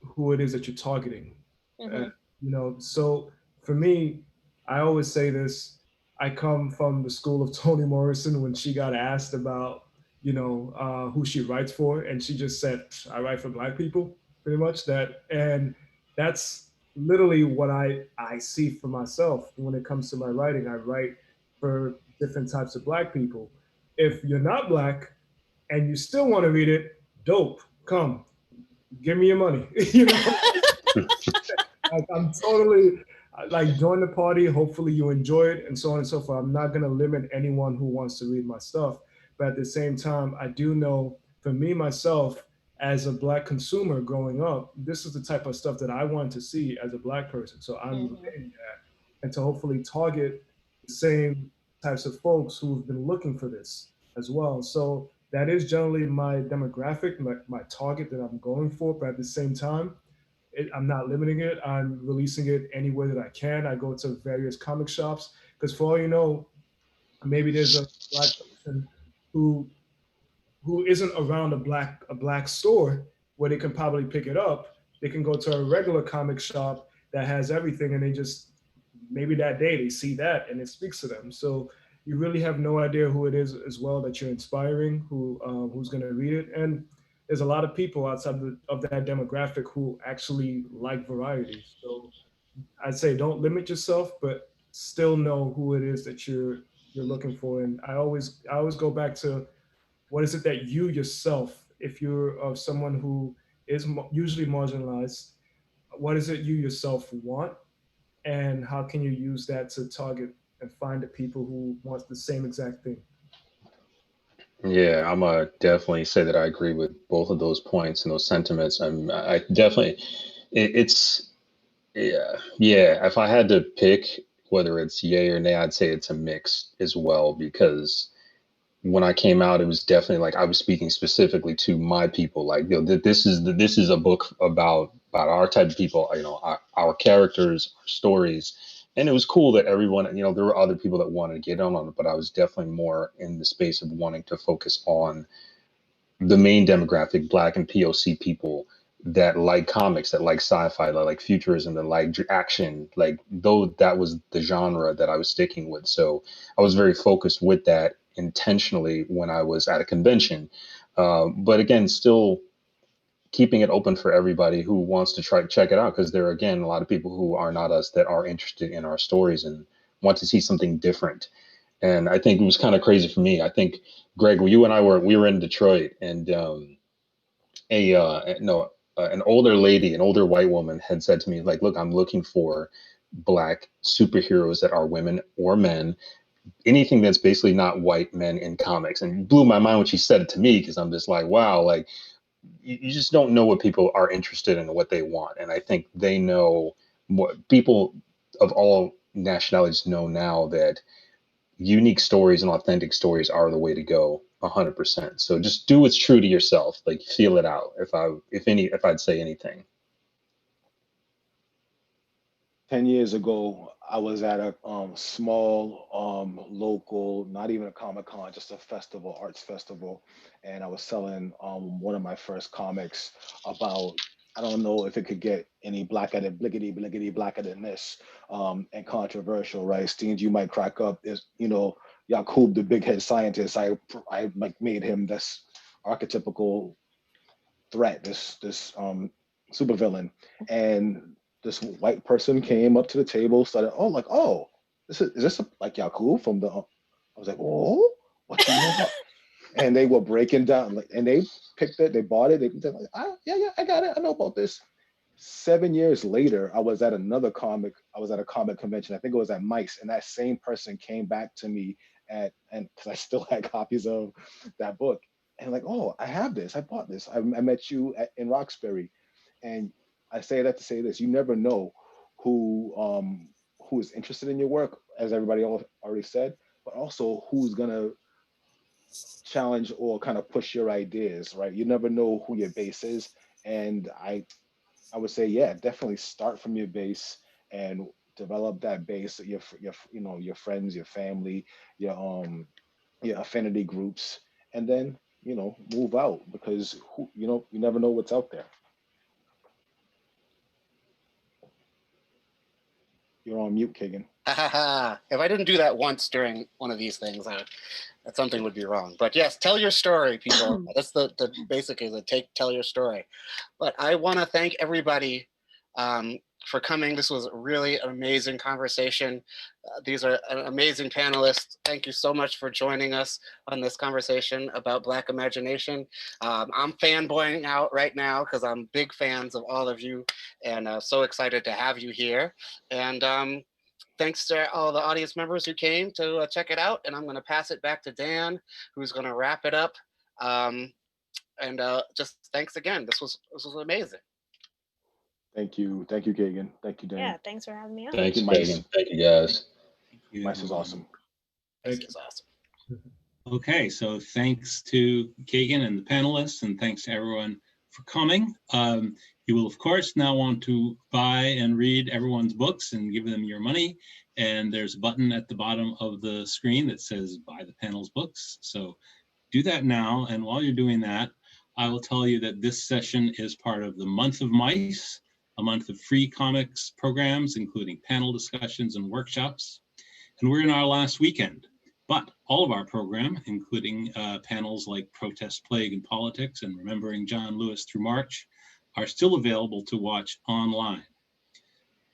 who it is that you're targeting. You know, so for me, I always say this, I come from the school of Toni Morrison when she got asked about, you know, who she writes for, and she just said, I write for Black people, pretty much that. And that's literally what I see for myself when it comes to my writing. I write for different types of Black people. If you're not Black and you still want to read it, dope, come, give me your money. You know, I'm totally like, join the party. Hopefully you enjoy it and so on and so forth. I'm not going to limit anyone who wants to read my stuff. But at the same time, I do know for me, myself, as a Black consumer growing up, this is the type of stuff that I want to see as a Black person. So I'm relating that, and to hopefully target the same types of folks who've been looking for this as well. So that is generally my demographic, my target that I'm going for. But at the same time, I'm not limiting it. I'm releasing it anywhere that I can. I go to various comic shops because, for all you know, maybe there's a Black person who isn't around a black store where they can probably pick it up. They can go to a regular comic shop that has everything, and they just, maybe that day they see that and it speaks to them. So you really have no idea who it is as well that you're inspiring, who's going to read it. And there's a lot of people outside of that demographic who actually like variety. So I'd say don't limit yourself, but still know who it is that you're looking for. And I always go back to, what is it that you yourself, if you're of someone who is usually marginalized, what is it you yourself want? And how can you use that to target and find the people who want the same exact thing? Yeah, I'm definitely say that I agree with both of those points and those sentiments. I definitely, it's, yeah. If I had to pick whether it's yay or nay, I'd say it's a mix as well, because when I came out, it was definitely like I was speaking specifically to my people. Like, you know, this is a book about our type of people. You know, our characters, our stories, and it was cool that everyone. You know, there were other people that wanted to get on it, but I was definitely more in the space of wanting to focus on the main demographic, Black and POC people that like comics, that like sci-fi, that like futurism, that like action, like though that was the genre that I was sticking with. So I was very focused with that intentionally when I was at a convention. But again, still keeping it open for everybody who wants to try to check it out, because there are, again, a lot of people who are not us that are interested in our stories and want to see something different. And I think it was kind of crazy for me. I think, Greg, you and I we were in Detroit, and an older lady, an older white woman had said to me, like, look, I'm looking for Black superheroes that are women or men, anything that's basically not white men in comics. And it blew my mind when she said it to me, because I'm just like, wow, like, you just don't know what people are interested in and what they want. And I think they know more. People of all nationalities know now that unique stories and authentic stories are the way to go, 100%. So just do what's true to yourself, like feel it out. If I'd say anything. 10 years ago, I was at a small local, not even a Comic-Con, just a festival, arts festival, and I was selling one of my first comics about, I don't know if it could get any blacker than bliggity blacker than this, and controversial, right? Steenz, you might crack up. Is, you know, Yakub, the big head scientist, I like made him this archetypical threat, this supervillain, and this white person came up to the table, started, is this like Yakub from the, I was like, oh, what do you know about? And they were breaking down, like, and they picked it, they bought it, they're like, yeah, I got it, I know about this. 7 years later, I was at a comic convention, I think it was at Mice, and that same person came back to me and because I still had copies of that book, and like, oh, I have this, I bought this, I met you in Roxbury. And I say that to say this: you never know who is interested in your work, as everybody already said, but also who's gonna challenge or kind of push your ideas, right? You never know who your base is, and I would say, yeah, definitely start from your base and develop that base, your your friends, your family, your affinity groups, and then move out, because you never know what's out there. You're on mute, Cagen. If I didn't do that once during one of these things, that something would be wrong. But yes, tell your story, people. That's the basically tell your story. But I want to thank everybody for coming. This was really an amazing conversation. These are amazing panelists. Thank you so much for joining us on this conversation about Black imagination. I'm fanboying out right now because I'm big fans of all of you, and so excited to have you here. And thanks to all the audience members who came to check it out. And I'm going to pass it back to Dan, who's going to wrap it up. And just thanks again. This was amazing. Thank you, Cagen. Thank you, Dan. Yeah, thanks for having me on. Thanks, Thank you, Cagen. Thank you, guys. Thank you, Mice is awesome. This is awesome. Okay, so thanks to Cagen and the panelists, and thanks to everyone for coming. You will, of course, now want to buy and read everyone's books and give them your money. And there's a button at the bottom of the screen that says buy the panel's books. So do that now. And while you're doing that, I will tell you that this session is part of the Month of Mice, a month of free comics programs, including panel discussions and workshops. And we're in our last weekend. But all of our program, including panels like Protest, Plague, and Politics and Remembering John Lewis through March, are still available to watch online.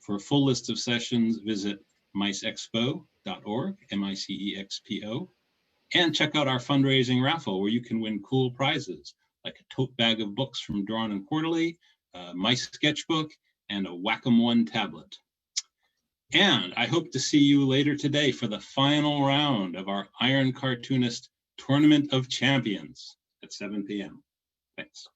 For a full list of sessions, visit miceexpo.org, MICEXPO, and check out our fundraising raffle, where you can win cool prizes like a tote bag of books from Drawn and Quarterly, a mice sketchbook, and a Wacom One tablet. And I hope to see you later today for the final round of our Iron Cartoonist Tournament of Champions at 7 p.m. Thanks.